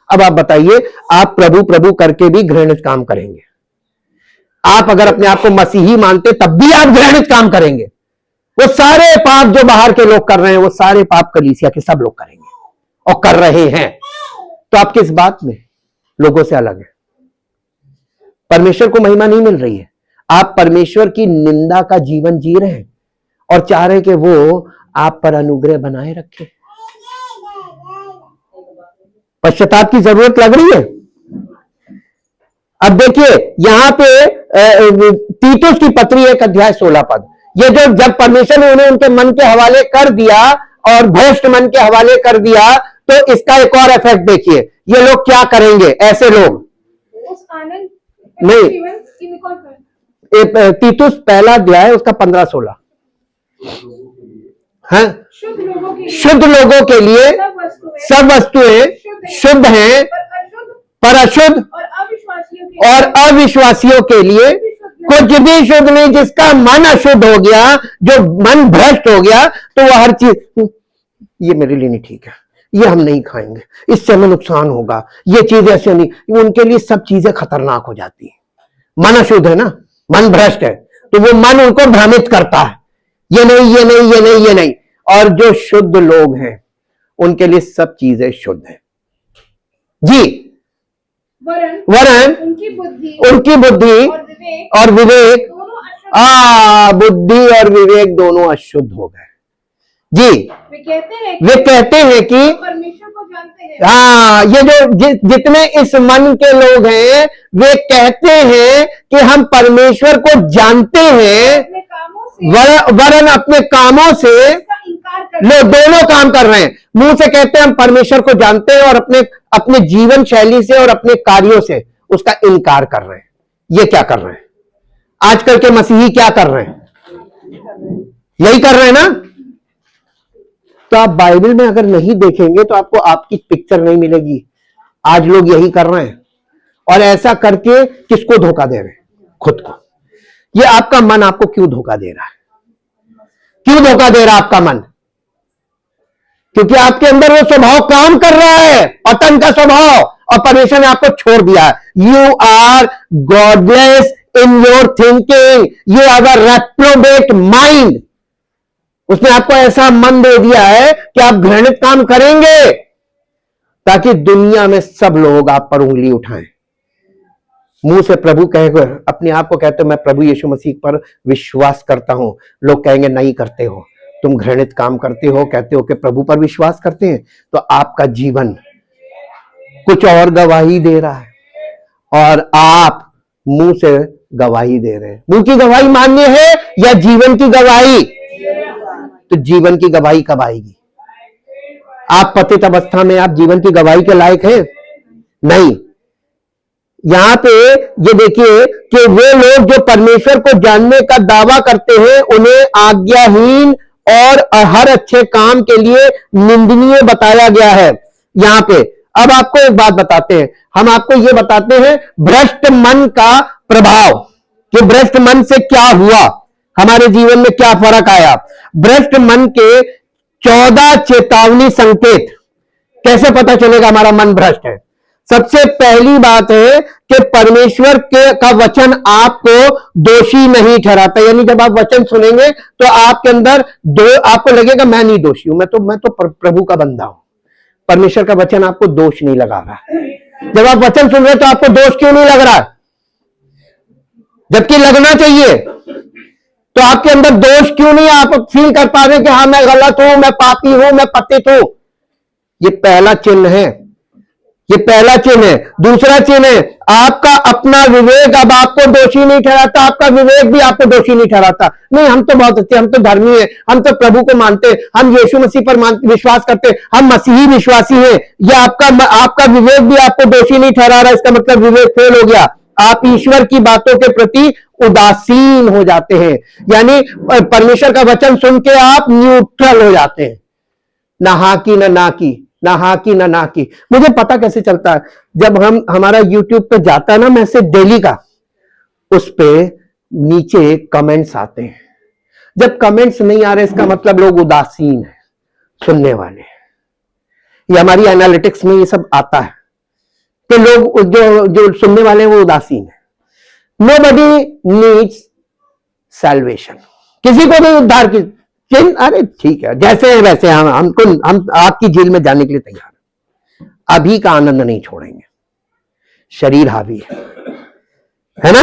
अब आप बताइए, आप प्रभु प्रभु करके भी घृणित काम करेंगे? आप अगर अपने आप को मसीही मानते तब भी आप घृणित काम करेंगे? वो सारे पाप जो बाहर के लोग कर रहे हैं वो सारे पाप कलीसिया के सब लोग करेंगे और कर रहे हैं। तो आप किस बात में लोगों से अलग है? परमेश्वर को महिमा नहीं मिल रही है, आप परमेश्वर की निंदा का जीवन जी रहे हैं और चाह रहे कि वो आप पर अनुग्रह बनाए रखे। पश्चाताप की जरूरत लग रही है। अब देखिए यहां पे तीतुस की पत्री 1:16 पद, ये जो जब परमेश्वर ने उन्हें उनके मन के हवाले कर दिया और भ्रष्ट मन के हवाले कर दिया तो इसका एक और इफेक्ट देखिए, ये लोग क्या करेंगे? ऐसे लोग नहीं, तीतुस पहला अध्याय उसका 15-16, हाँ, शुद्ध लोगों के लिए सब वस्तुएं शुद्ध हैं पर अशुद्ध और अविश्वासियों के लिए कुछ भी शुद्ध नहीं। जिसका मन अशुद्ध हो गया, जो मन भ्रष्ट हो गया, तो वह हर चीज, ये मेरे लिए नहीं ठीक है, ये हम नहीं खाएंगे, इससे हमें नुकसान होगा, ये चीज ऐसे नहीं, उनके लिए सब चीजें खतरनाक हो जाती है। मन अशुद्ध है ना, मन भ्रष्ट है, तो वो मन उनको भ्रमित करता है, ये नहीं ये नहीं ये नहीं ये नहीं। और जो शुद्ध लोग हैं उनके लिए सब चीजें शुद्ध है जी। वरन उनकी बुद्धि और विवेक बुद्धि और विवेक दोनों अशुद्ध हो गए जी। वे कहते हैं कि परमेश्वर को जानते हैं। हाँ, ये जो जितने इस मन के लोग हैं वे कहते हैं कि हम परमेश्वर को जानते हैं, वरन अपने कामों से लोग दोनों काम कर रहे हैं। मुंह से कहते हैं हम परमेश्वर को जानते हैं और अपने जीवन शैली से और अपने कार्यों से उसका इनकार कर रहे हैं। ये क्या कर रहे हैं? आजकल के मसीही क्या कर रहे हैं? यही कर रहे हैं ना। तो आप बाइबल में अगर नहीं देखेंगे तो आपको आपकी पिक्चर नहीं मिलेगी। आज लोग यही कर रहे हैं और ऐसा करके किसको धोखा दे रहे हैं? खुद को। ये आपका मन आपको क्यों धोखा दे रहा है? क्यों धोखा दे रहा है आपका मन? क्योंकि आपके अंदर वो स्वभाव काम कर रहा है, पतन का स्वभाव, और परमेश्वर ने आपको छोड़ दिया है। You are godless in your thinking, you have a reprobate mind. उसने आपको ऐसा मन दे दिया है कि आप घृणित काम करेंगे ताकि दुनिया में सब लोग आप पर उंगली उठाएं। मुंह से प्रभु कहेगा, अपने आप को कहते हो मैं प्रभु यीशु मसीह पर विश्वास करता हूं, लोग कहेंगे नहीं करते हो। तुम घृणित काम करते हो, कहते हो कि प्रभु पर विश्वास करते हैं, तो आपका जीवन कुछ और गवाही दे रहा है और आप मुंह से गवाही दे रहे हैं। मुंह की गवाही मान्य है या जीवन की गवाही? तो जीवन की गवाही कब आएगी? आप पतित अवस्था में आप जीवन की गवाही के लायक हैं? नहीं। यहां पे ये देखिए कि वे लोग जो परमेश्वर को जानने का दावा करते हैं उन्हें आज्ञाहीन और हर अच्छे काम के लिए निंदनीय बताया गया है। यहां पे अब आपको एक बात बताते हैं, हम आपको ये बताते हैं भ्रष्ट मन का प्रभाव, कि भ्रष्ट मन से क्या हुआ, हमारे जीवन में क्या फर्क आया। भ्रष्ट मन के 14 चेतावनी संकेत। कैसे पता चलेगा हमारा मन भ्रष्ट है? सबसे पहली बात है कि परमेश्वर का वचन आपको दोषी नहीं ठहराता। यानी जब आप वचन सुनेंगे तो आपके अंदर आपको लगेगा मैं नहीं दोषी हूं, मैं तो प्रभु का बंदा हूं। परमेश्वर का वचन आपको दोष नहीं लगा रहा। जब आप वचन सुन रहे तो आपको दोष क्यों नहीं लग रहा, जबकि लगना चाहिए? तो आपके अंदर दोष क्यों नहीं? आप फील कर पा रहे कि हाँ मैं गलत हूं, मैं पापी हूं, मैं पतित हूं। ये पहला चिन्ह है, ये पहला चिन्ह है। दूसरा चिन्ह है आपका अपना विवेक अब आपको दोषी नहीं ठहराता। आपका विवेक भी आपको दोषी नहीं ठहराता। नहीं, हम तो बहुत अच्छे, हम तो धर्मी हैं, हम तो प्रभु को मानते हैं, हम यीशु मसीह पर विश्वास करते हैं, हम मसीही विश्वासी हैं। ये आपका विवेक भी आपको दोषी नहीं ठहरा रहा। इसका मतलब विवेक फेल हो गया। आप ईश्वर की बातों के प्रति उदासीन हो जाते हैं। यानी परमेश्वर का वचन सुन के आप न्यूट्रल हो जाते हैं, ना हाँ की ना की, ना हाँ की ना की। मुझे पता कैसे चलता है? जब हमारा YouTube पे जाता है ना मैसेज डेली का, उस पे नीचे कमेंट्स आते हैं। जब कमेंट्स नहीं आ रहे इसका मतलब लोग उदासीन है, सुनने वाले। ये हमारी एनालिटिक्स में ये सब आता है कि लोग जो सुनने वाले हैं वो उदासीन है। Nobody needs salvation। किसी को भी उद्धार की अरे ठीक है, जैसे है वैसे हम आपकी जेल में जाने के लिए तैयार हैं। अभी का आनंद नहीं छोड़ेंगे, शरीर हावी है ना।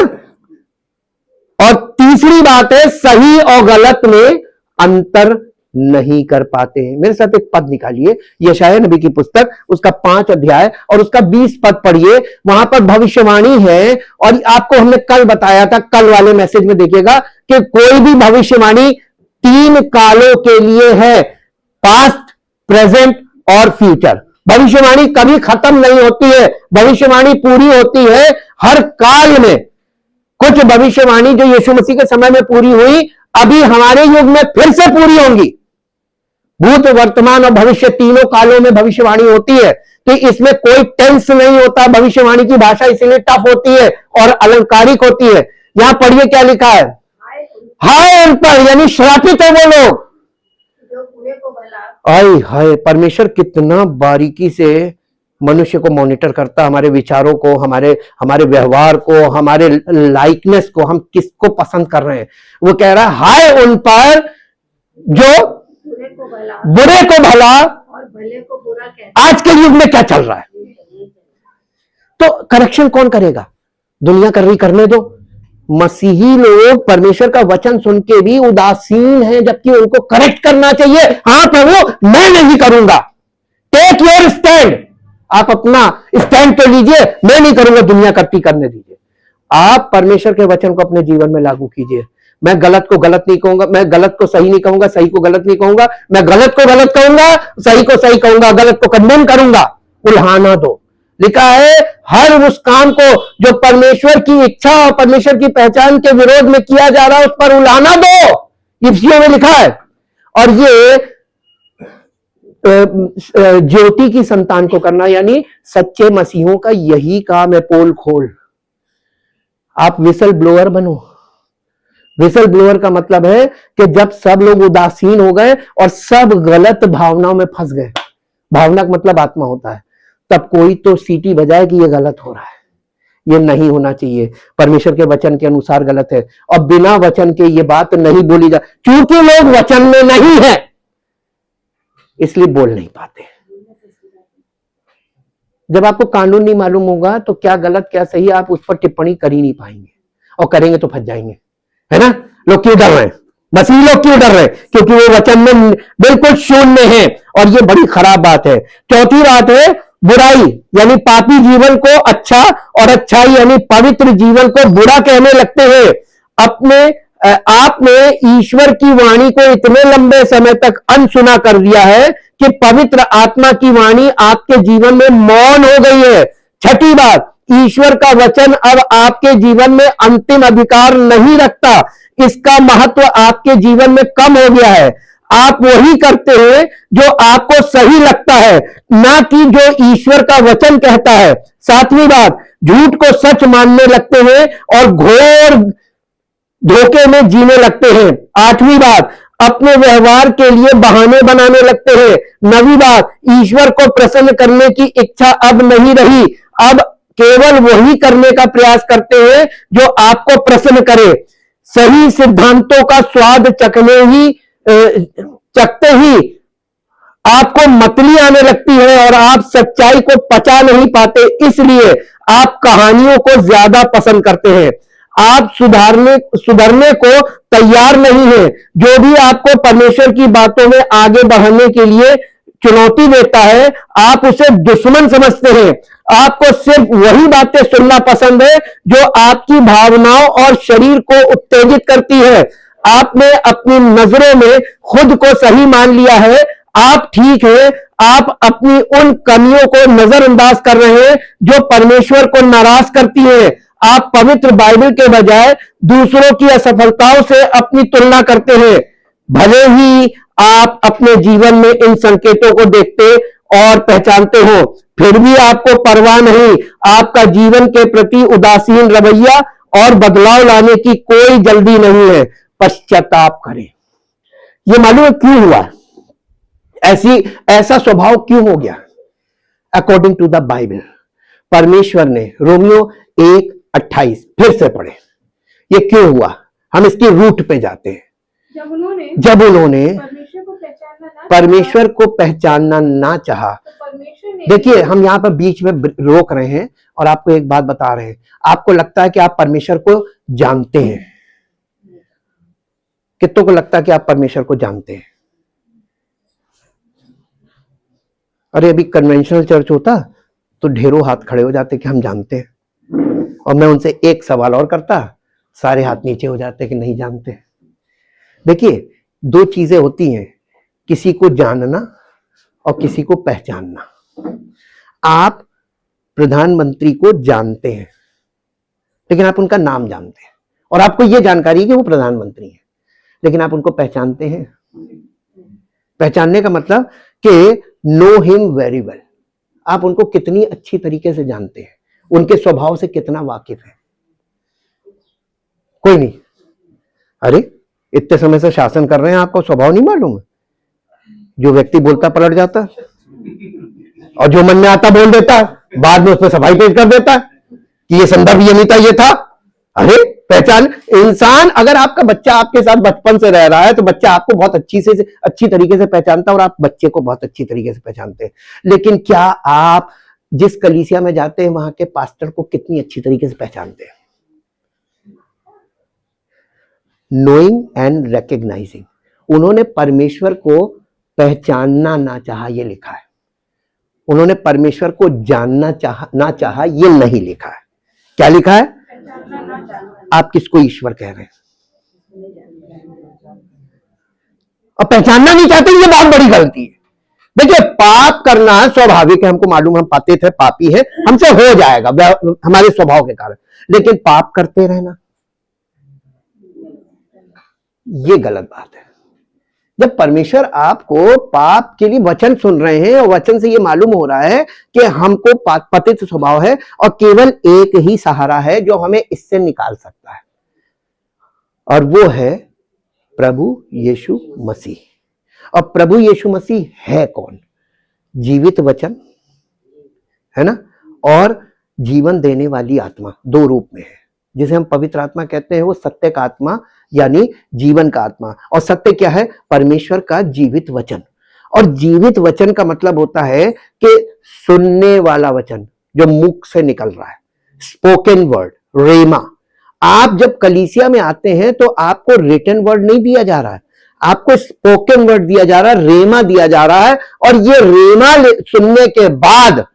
और तीसरी बात है सही और गलत में अंतर नहीं कर पाते हैं। मेरे साथ एक पद निकालिए, यशायाह नबी की पुस्तक, उसका 5 अध्याय और उसका 20 पद पढ़िए। वहां पर भविष्यवाणी है और आपको हमने कल बताया था, कल वाले मैसेज में देखिएगा कि कोई भी भविष्यवाणी 3 कालों के लिए है, पास्ट, प्रेजेंट और फ्यूचर। भविष्यवाणी कभी खत्म नहीं होती है, भविष्यवाणी पूरी होती है हर काल में। कुछ भविष्यवाणी जो यीशु मसीह के समय में पूरी हुई, अभी हमारे युग में फिर से पूरी होंगी। भूत, वर्तमान और भविष्य तीनों कालों में भविष्यवाणी होती है। तो इसमें कोई टेंस नहीं होता। भविष्यवाणी की भाषा इसीलिए टफ होती है और अलंकारिक होती है। यहां पढ़िए क्या लिखा है, हाय उन पर, यानी श्रापित है वो लोग जो बुरे को भला। आय हाय, परमेश्वर कितना बारीकी से मनुष्य को मॉनिटर करता, हमारे विचारों को, हमारे व्यवहार को, हमारे लाइकनेस को, हम किसको पसंद कर रहे हैं। वो कह रहा है हाय उन पर जो बुरे को भला और भले को बुरा कहते। आज के युग में क्या चल रहा है? तो करेक्शन कौन करेगा? दुनिया कर रही, करने दो। मसीही लोग परमेश्वर का वचन सुन के भी उदासीन हैं, जबकि उनको करेक्ट करना चाहिए। हाँ प्रभु, मैं नहीं करूंगा। टेक योर स्टैंड, आप अपना स्टैंड तो लीजिए, मैं नहीं करूंगा, दुनिया करती करने दीजिए। आप परमेश्वर के वचन को अपने जीवन में लागू कीजिए। मैं गलत को गलत नहीं कहूंगा, मैं गलत को सही नहीं कहूंगा, सही को गलत नहीं कहूंगा, मैं गलत को गलत कहूंगा, सही को सही कहूंगा, गलत को कंडेम करूंगा। उल्हाना दो। लिखा है हर उस काम को जो परमेश्वर की इच्छा और परमेश्वर की पहचान के विरोध में किया जा रहा है उस पर उल्हाना दो, इफ्सियों में लिखा है। और ये ज्योति की संतान को करना, यानी सच्चे मसीहों का यही काम है। पोल खोल, आप विसल ब्लोअर बनो। विसल ब्लोअर का मतलब है कि जब सब लोग उदासीन हो गए और सब गलत भावनाओं में फंस गए, भावना का मतलब आत्मा होता है, तब कोई तो सीटी बजाए कि ये गलत हो रहा है, ये नहीं होना चाहिए, परमेश्वर के वचन के अनुसार गलत है। और बिना वचन के ये बात नहीं बोली जा, क्योंकि लोग वचन में नहीं है इसलिए बोल नहीं पाते। जब आपको कानून नहीं मालूम होगा तो क्या गलत क्या सही आप उस पर टिप्पणी कर ही नहीं पाएंगे, और करेंगे तो फंस जाएंगे, है ना। लोग क्यों डर रहे हैं? मसीह लोग क्यों डर रहे? क्योंकि वो वचन में बिल्कुल शून्य है, और ये बड़ी खराब बात है। चौथी बात है बुराई, यानी पापी जीवन को अच्छा और अच्छाई यानी पवित्र जीवन को बुरा कहने लगते हैं। आपने ईश्वर की वाणी को इतने लंबे समय तक अनसुना कर दिया है कि पवित्र आत्मा की वाणी आपके जीवन में मौन हो गई है। छठी बात, ईश्वर का वचन अब आपके जीवन में अंतिम अधिकार नहीं रखता, इसका महत्व आपके जीवन में कम हो गया है। आप वही करते हैं जो आपको सही लगता है, ना कि जो ईश्वर का वचन कहता है। सातवीं बात, झूठ को सच मानने लगते हैं और घोर धोखे में जीने लगते हैं। आठवीं बात, अपने व्यवहार के लिए बहाने बनाने लगते हैं। नवीं बात, ईश्वर को प्रसन्न करने की इच्छा अब नहीं रही, अब केवल वही करने का प्रयास करते हैं जो आपको प्रसन्न करे। सही सिद्धांतों का स्वाद चखते ही आपको मतली आने लगती है और आप सच्चाई को पचा नहीं पाते, इसलिए आप कहानियों को ज्यादा पसंद करते हैं। आप सुधरने को तैयार नहीं है। जो भी आपको परमेश्वर की बातों में आगे बढ़ने के लिए चुनौती देता है, आप उसे दुश्मन समझते हैं। आपको सिर्फ वही बातें सुनना पसंद है जो आपकी भावनाओं और शरीर को उत्तेजित करती है। आपने अपनी नजरों में खुद को सही मान लिया है, आप ठीक है। आप अपनी उन कमियों को नजरअंदाज कर रहे हैं जो परमेश्वर को नाराज करती है। आप पवित्र बाइबल के बजाय दूसरों की असफलताओं से अपनी तुलना करते हैं। भले ही आप अपने जीवन में इन संकेतों को देखते और पहचानते हो, फिर भी आपको परवाह नहीं। आपका जीवन के प्रति उदासीन रवैया और बदलाव लाने की कोई जल्दी नहीं है। पश्चाताप करें। ये मालूम है क्यों हुआ? ऐसा स्वभाव क्यों हो गया? अकॉर्डिंग टू द बाइबल, परमेश्वर ने रोमियो 1:28 फिर से पढ़े। ये क्यों हुआ? हम इसकी रूट पे जाते हैं। जब उन्होंने परमेश्वर को पहचानना ना चाहा। देखिए, हम यहां पर बीच में रोक रहे हैं और आपको एक बात बता रहे हैं। आपको लगता है कि आप परमेश्वर को जानते हैं। कितनों को लगता है कि आप परमेश्वर को जानते हैं? अरे अभी कन्वेंशनल चर्च होता तो ढेरों हाथ खड़े हो जाते कि हम जानते हैं, और मैं उनसे एक सवाल और करता, सारे हाथ नीचे हो जाते कि नहीं जानते। देखिए, दो चीजें होती हैं, किसी को जानना और किसी को पहचानना। आप प्रधानमंत्री को जानते हैं, लेकिन आप उनका नाम जानते हैं, और आपको यह जानकारी है कि वो प्रधानमंत्री हैं, लेकिन आप उनको पहचानते हैं। पहचानने का मतलब कि नो हिम वेरी वेल। आप उनको कितनी अच्छी तरीके से जानते हैं, उनके स्वभाव से कितना वाकिफ है। कोई नहीं। अरे इतने समय से शासन कर रहे हैं, आपको स्वभाव नहीं मालूम है? जो व्यक्ति बोलता पलट जाता और जो मन में आता बोल देता, बाद में उस पर सफाई पेश कर देता कि ये संदर्भ ये नहीं था, ये था। अरे पहचान इंसान, अगर आपका बच्चा आपके साथ बचपन से रह रहा है तो बच्चा आपको बहुत अच्छी तरीके से पहचानता है और आप बच्चे को बहुत अच्छी तरीके से पहचानते हैं। लेकिन क्या आप जिस कलीसिया में जाते हैं वहां के पास्टर को कितनी अच्छी तरीके से पहचानते हैं? Knowing and recognising. उन्होंने परमेश्वर को पहचानना ना चाहा, ये लिखा है। उन्होंने परमेश्वर को जानना ना चाहा, ये नहीं लिखा है। क्या लिखा है? आप किसको ईश्वर कह रहे हैं? और पहचानना नहीं चाहते, ये बहुत बड़ी गलती है। देखिए, पाप करना स्वाभाविक है, हमको मालूम, हम पाते थे, पापी है, हमसे हो जाएगा हमारे स्वभाव के कारण। लेकिन पाप करते रहना, ये गलत बात है। जब परमेश्वर आपको पाप के लिए वचन सुन रहे हैं और वचन से ये मालूम हो रहा है कि हमको पतित स्वभाव है और केवल एक ही सहारा है जो हमें इससे निकाल सकता है, और वो है प्रभु यीशु मसीह। और प्रभु यीशु मसीह है कौन? जीवित वचन है ना, और जीवन देने वाली आत्मा, दो रूप में है। जिसे हम पवित्र आत्मा कहते हैं, वो सत्य का आत्मा यानी जीवन का आत्मा। और सत्य क्या है? परमेश्वर का जीवित वचन। और जीवित वचन का मतलब होता है कि सुनने वाला वचन जो मुख से निकल रहा है, स्पोकन वर्ड, रेमा। आप जब कलीसिया में आते हैं तो आपको रिटन वर्ड नहीं दिया जा रहा है, आपको स्पोकन वर्ड दिया जा रहा है, रेमा दिया जा रहा है। और ये रेमा सुनने के बाद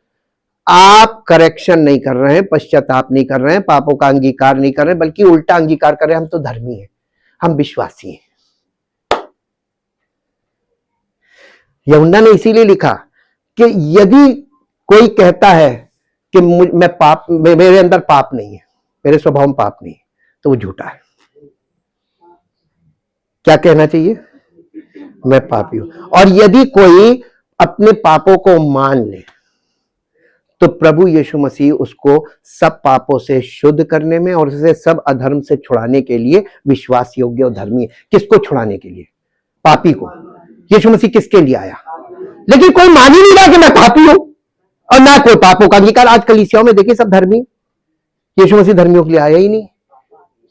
आप करेक्शन नहीं कर रहे हैं, पश्चाताप नहीं कर रहे हैं, पापों का अंगीकार नहीं कर रहे हैं, बल्कि उल्टा अंगीकार कर रहे हैं, हम तो धर्मी हैं, हम विश्वासी हैं। यूहन्ना ने इसीलिए लिखा कि यदि कोई कहता है कि मैं पाप, मेरे अंदर पाप नहीं है, मेरे स्वभाव में पाप नहीं है, तो वो झूठा है। क्या कहना चाहिए? मैं पापी हूं। और यदि कोई अपने पापों को मान ले तो प्रभु यीशु मसीह उसको सब पापों से शुद्ध करने में और उसे सब अधर्म से छुड़ाने के लिए विश्वास योग्य और धर्मी है। किसको छुड़ाने के लिए? पापी को। यीशु मसीह किसके लिए आया? लेकिन कोई मान ही नहीं रहा कि मैं पापी हूं और ना कोई पापों का अंगीकार। आज कलीसियाओं में देखिए सब धर्मी, यीशु मसीह धर्मियों के लिए आया ही नहीं।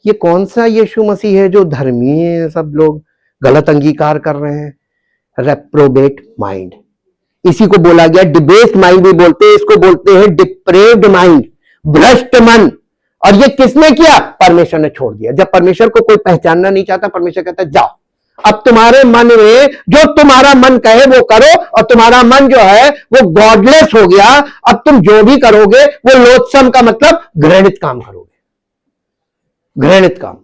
ये कौन सा यीशु मसीह है जो धर्मी है? सब लोग गलत अंगीकार कर रहे हैं। रेप्रोबेट माइंड, इसी को बोला गया डिबेस्ड माइंड भी बोलते हैं, इसको बोलते हैं डिप्रेव्ड माइंड, भ्रष्ट मन। और ये किसने किया? परमेश्वर ने छोड़ दिया। जब परमेश्वर को कोई पहचानना नहीं चाहता, परमेश्वर कहता है जाओ, अब तुम्हारे मन में जो तुम्हारा मन कहे वो करो, और तुम्हारा मन जो है वो गॉडलेस हो गया। अब तुम जो भी करोगे वो लोत्सम का मतलब घृणित काम करोगे, घृणित काम।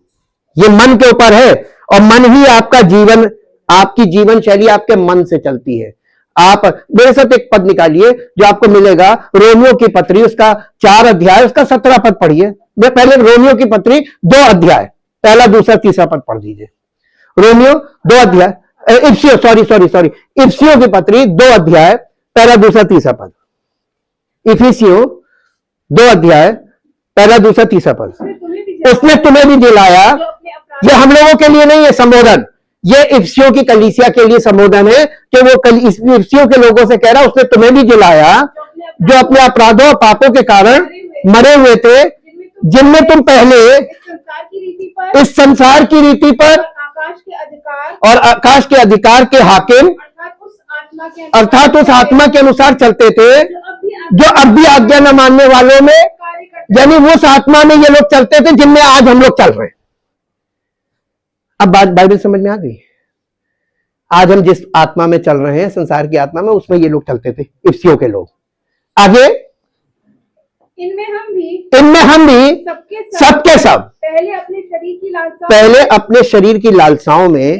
ये मन के ऊपर है, और मन ही आपका जीवन, आपकी जीवन शैली आपके मन से चलती है। आप मेरे साथ एक पद निकालिए जो आपको मिलेगा, रोमियो की पत्री उसका 4 अध्याय उसका 17 पद पढ़िए। मैं पहले रोमियो की पत्री 2 अध्याय पहला दूसरा तीसरा पद पढ़ दीजिए। रोमियो 2 अध्याय, इफ्सियो सॉरी इफ्सियो की पत्री 2 अध्याय पहला दूसरा तीसरा पद। इफिसियो 2 अध्याय पहला दूसरा तीसरा पद। उसने तुम्हें भी दिलाया, ये हम लोगों के लिए नहीं है संबोधन, ये इफ्सियों की कलीसिया के लिए संबोधन है कि वो इफ्सियों के लोगों से कह रहा, उसने तुम्हें भी दिलाया जो अपने अपराधों और पापों के कारण मरे हुए थे, जिनमें तुम पहले इस संसार की रीति पर और आकाश के अधिकार के हाकिम अर्थात उस आत्मा के अनुसार चलते थे जो अब भी आज्ञा न मानने वालों में, यानी उस आत्मा में ये लोग चलते थे जिनमें आज हम लोग चल रहे हैं। अब बात बाइबल समझ में आ गई? आज हम जिस आत्मा में चल रहे हैं, संसार की आत्मा में, उसमें ये लोग चलते थे, इफ्सियों के लोग। आगे इनमें हम भी सबके सब पहले अपने शरीर की लालसाओं में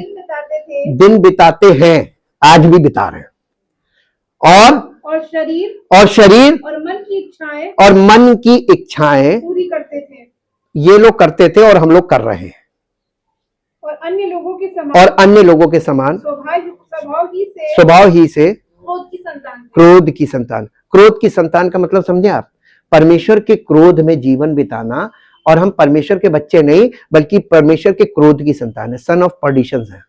दिन बिताते हैं, आज भी बिता रहे हैं, और शरीर और मन की इच्छाएं पूरी करते थे, ये लोग करते थे और हम लोग कर रहे हैं। और अन्य लोगों के समान स्वभाव ही से क्रोध की संतान। क्रोध की संतान का मतलब समझे आप? परमेश्वर के क्रोध में जीवन बिताना। और हम परमेश्वर के बच्चे नहीं, बल्कि परमेश्वर के क्रोध की संतान है, सन ऑफ परडिशन है।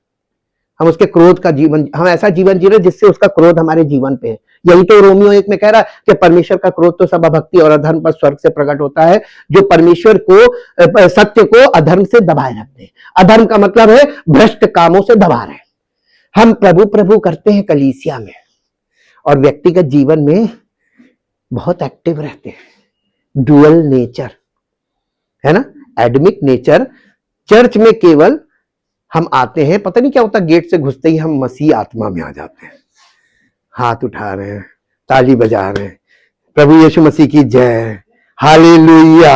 हम उसके क्रोध का जीवन, हम ऐसा जीवन जी रहे जिससे उसका क्रोध हमारे जीवन पे है। यही तो रोमियो 1 में कह रहा है कि परमेश्वर का क्रोध तो सब अभक्ति और अधर्म पर स्वर्ग से प्रकट होता है, जो परमेश्वर को, सत्य को अधर्म से दबाए रखते हैं। अधर्म का मतलब है भ्रष्ट कामों से दबा रहे हैं। हम प्रभु प्रभु करते हैं कलीसिया में, और व्यक्तिगत जीवन में बहुत एक्टिव रहते हैं। डुअल नेचर है ना, एडमिक नेचर। चर्च में केवल हम आते हैं, पता नहीं क्या होता, गेट से घुसते ही हम मसीह आत्मा में आ जाते हैं, हाथ उठा रहे हैं, ताली बजा रहे हैं, प्रभु यीशु मसीह की जय, हालेलुया,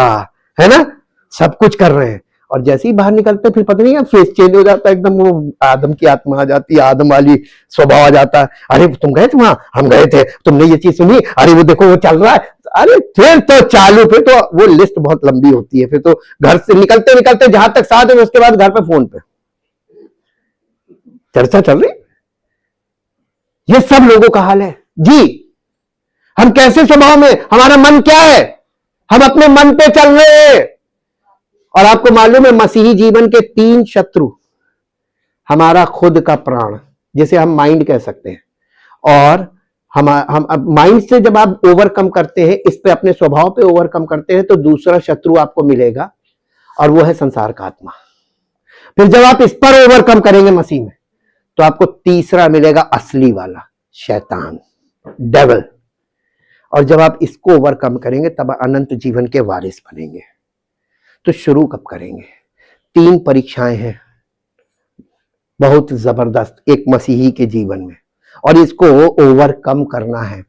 है ना, सब कुछ कर रहे हैं। और जैसे ही बाहर निकलते फिर पता नहीं फेस चेंज हो जाता है, एकदम वो आदम की आत्मा आ जाती है, आदम वाली स्वभाव आ जाता है। अरे तुम गए थे वहां, हम गए थे, तुमने ये चीज सुनी, अरे वो देखो वो चल रहा है। अरे फिर तो चालू, फिर तो वो लिस्ट बहुत लंबी होती है। फिर तो घर से निकलते निकलते जहां तक साथ है, उसके बाद घर पे फोन पे चर्चा चल रही। ये सब लोगों का हाल है जी। हम कैसे स्वभाव में, हमारा मन क्या है, हम अपने मन पे चल रहे हैं। और आपको मालूम है मसीही जीवन के 3 शत्रु, हमारा खुद का प्राण, जिसे हम माइंड कह सकते हैं, और हम माइंड से जब आप ओवरकम करते हैं, इस पे अपने स्वभाव पे ओवरकम करते हैं, तो दूसरा शत्रु आपको मिलेगा, और वो है संसार का आत्मा। फिर जब आप इस पर ओवरकम करेंगे मसीह में, तो आपको तीसरा मिलेगा असली वाला, शैतान, डेविल। और जब आप इसको ओवरकम करेंगे, तब अनंत जीवन के वारिस बनेंगे। तो शुरू कब करेंगे? 3 परीक्षाएं हैं बहुत जबरदस्त एक मसीही के जीवन में, और इसको ओवरकम करना है।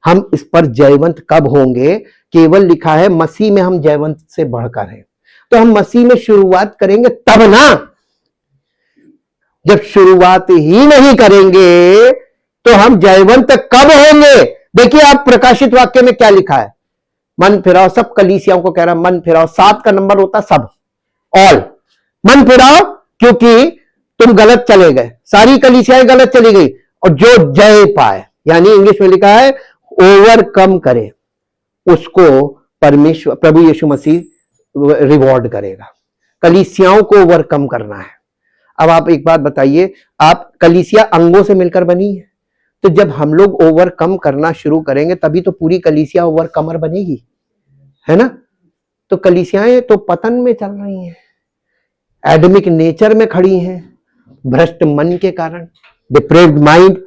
हम इस पर जयवंत कब होंगे? केवल लिखा है मसीह में हम जयवंत से बढ़कर हैं। तो हम मसीह में शुरुआत करेंगे तब ना। जब शुरुआत ही नहीं करेंगे तो हम जयवंत कब होंगे? देखिए आप प्रकाशित वाक्य में क्या लिखा है, मन फिराओ, सब कलीसियाओं को कह रहा है मन फिराओ। 7 का नंबर होता सब, ऑल मन फिराओ, क्योंकि तुम गलत चले गए, सारी कलीसियाएं गलत चली गई, और जो जय पाए, यानी इंग्लिश में लिखा है ओवरकम करे, उसको परमेश्वर प्रभु यीशु मसीह रिवॉर्ड करेगा। कलीसियाओं को ओवरकम करना है। अब आप एक बात बताइए, आप कलीसिया अंगों से मिलकर बनी है, तो जब हम लोग ओवरकम करना शुरू करेंगे तभी तो पूरी कलीसिया ओवरकमर बनेगी, है ना? तो कलीसियाएं तो पतन में चल रही हैं, एडमिक नेचर में खड़ी हैं, भ्रष्ट मन के कारण, डिप्रेव्ड माइंड,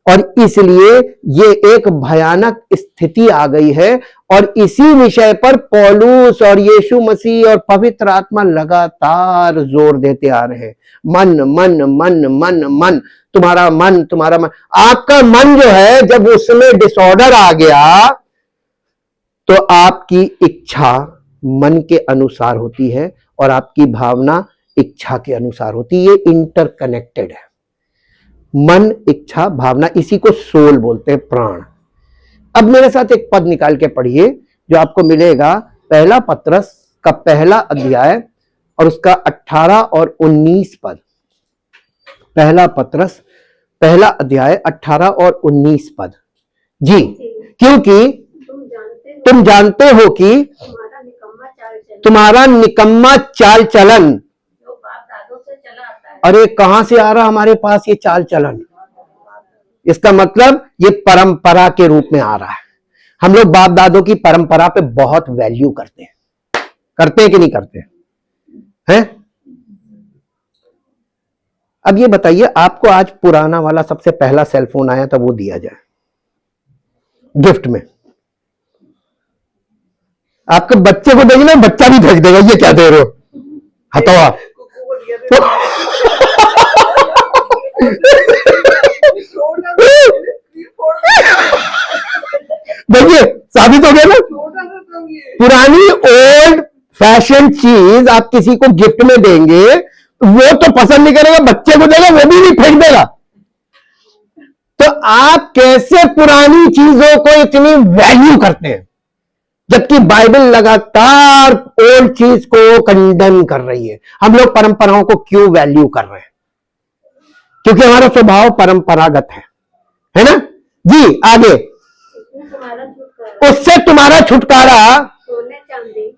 और इसलिए ये एक भयानक स्थिति आ गई है। और इसी विषय पर पौलुस और यीशु मसीह और पवित्र आत्मा लगातार जोर देते आ रहे हैं। मन मन मन मन मन, तुम्हारा मन, तुम्हारा मन। आपका मन जो है जब उसमें डिसऑर्डर आ गया तो आपकी इच्छा मन के अनुसार होती है और आपकी भावना इच्छा के अनुसार होती है। ये इंटरकनेक्टेड है, मन, इच्छा, भावना, इसी को सोल बोलते हैं, प्राण। अब मेरे साथ एक पद निकाल के पढ़िए जो आपको मिलेगा पहला पत्रस का पहला अध्याय और उसका 18 और 19 पद। पहला पत्रस पहला अध्याय 18 और 19 पद। जी, क्योंकि तुम जानते हो कि तुम्हारा निकम्मा चाल चलन, अरे कहां से आ रहा हमारे पास ये चाल चलन? इसका मतलब ये परंपरा के रूप में आ रहा है। हम लोग बाप दादों की परंपरा पे बहुत वैल्यू करते हैं कि नहीं करते हैं? अब ये बताइए, आपको आज पुराना वाला सबसे पहला सेलफोन आया था वो दिया जाए गिफ्ट में, आपके बच्चे को देंगे ना, बच्चा भी फेंक देगा, ये क्या दे रहे हो, हटो आप। देखिए साबित हो गया ना, पुरानी ओल्ड फैशन चीज आप किसी को गिफ्ट में देंगे, वो तो पसंद नहीं करेगा, बच्चे को देगा वो भी नहीं, फेंक देगा। तो आप कैसे पुरानी चीजों को इतनी वैल्यू करते हैं, जबकि बाइबल लगातार ओल्ड चीज को कंडेम कर रही है। हम लोग परंपराओं को क्यों वैल्यू कर रहे हैं? क्योंकि हमारा स्वभाव परंपरागत है ना? जी आगे, उससे तुम्हारा छुटकारा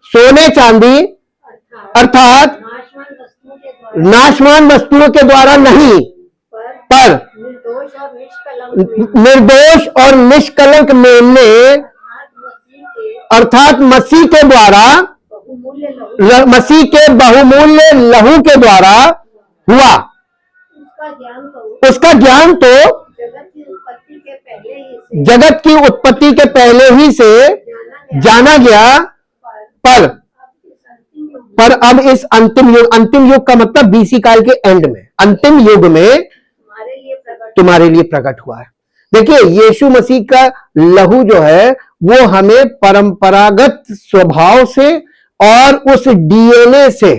सोने चांदी अर्थात नाशवान वस्तुओं के द्वारा नहीं, पर निर्दोष और निष्कलंक मेमने अर्थात मसीह के द्वारा, मसीह के बहुमूल्य लहू के द्वारा हुआ। उसका ज्ञान तो जगत की उत्पत्ति के पहले ही से जाना गया, पर अब इस अंतिम युग का मतलब बीसी काल के एंड में, अंतिम युग में तुम्हारे लिए प्रकट हुआ है। देखिए यीशु मसीह का लहू जो है वो हमें परंपरागत स्वभाव से और उस डीएनए से,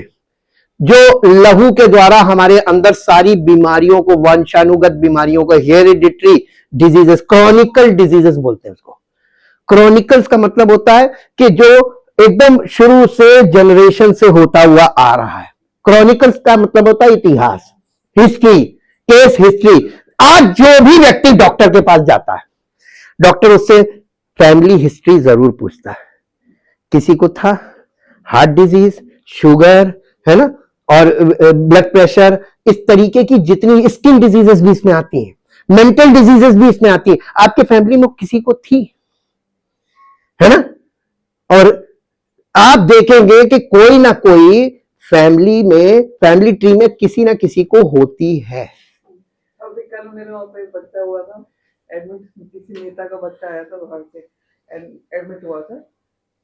जो लहू के द्वारा हमारे अंदर सारी बीमारियों को, वंशानुगत बीमारियों को, हेरिडिटरी डिजीजेस, क्रॉनिकल डिजीजेस बोलते हैं उसको। क्रॉनिकल्स का मतलब होता है कि जो एकदम शुरू से जनरेशन से होता हुआ आ रहा है। क्रॉनिकल्स का मतलब होता है इतिहास, हिस्ट्री, केस हिस्ट्री। आज जो भी व्यक्ति डॉक्टर के पास जाता है, डॉक्टर उससे फैमिली हिस्ट्री जरूर पूछता है। किसी को था हार्ट डिजीज, शुगर, है ना, और ब्लड प्रेशर, इस तरीके की जितनी स्किन डिजीजेस भी इसमें आती हैं, मेंटल डिजीजेस भी इसमें आती है। आपके फैमिली में किसी को थी, है ना? और आप देखेंगे कि कोई ना कोई फैमिली में, फैमिली ट्री में किसी ना किसी को होती है। अभी कल मेरे वहां पे बच्चा हुआ था एडमिट, किसी नेता का बच्चा आया था बाहर से एडमिट हुआ था,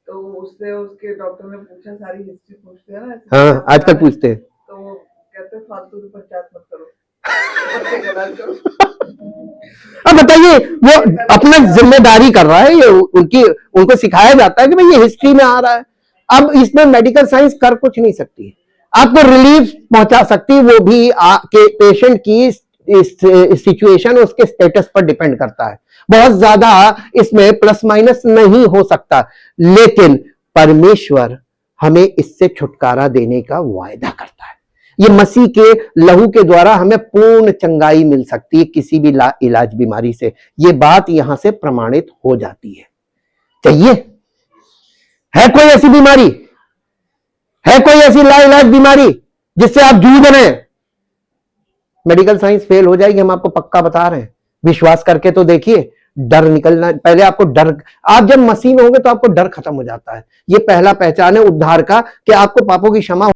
तो उससे उसके डॉक्टर ने पूछा, सारी हिस्ट्री पूछते हैं ना, हाँ आजकल पूछते हैं। तो वो कहते हैं फालतू की पंचायत मत करो, बच्चे का इलाज करो। अब बताइए, वो अपना जिम्मेदारी कर रहा है, ये उनको सिखाया जाता है कि भाई ये हिस्ट्री में आ रहा है। अब इसमें मेडिकल साइंस कर कुछ नहीं सकती, आपको रिलीफ पहुंचा सकती, वो भी के पेशेंट की सिचुएशन उसके स्टेटस पर डिपेंड करता है। बहुत ज्यादा इसमें प्लस माइनस नहीं हो सकता, लेकिन परमेश्वर हमें इससे छुटकारा देने का वायदा करता है। ये मसीह के लहू के द्वारा हमें पूर्ण चंगाई मिल सकती है किसी भी इलाज बीमारी से। ये बात यहां से प्रमाणित हो जाती है। चाहिए? है कोई ऐसी बीमारी, है कोई ऐसी लाइलाज बीमारी जिससे आप जूझ रहे हैं? मेडिकल साइंस फेल हो जाएगी, हम आपको पक्का बता रहे हैं। विश्वास करके तो देखिए, डर निकलना, पहले आपको डर, आप जब मसीह में होंगे तो आपको डर खत्म हो जाता है। ये पहला पहचान है उद्धार का कि आपको पापों की क्षमा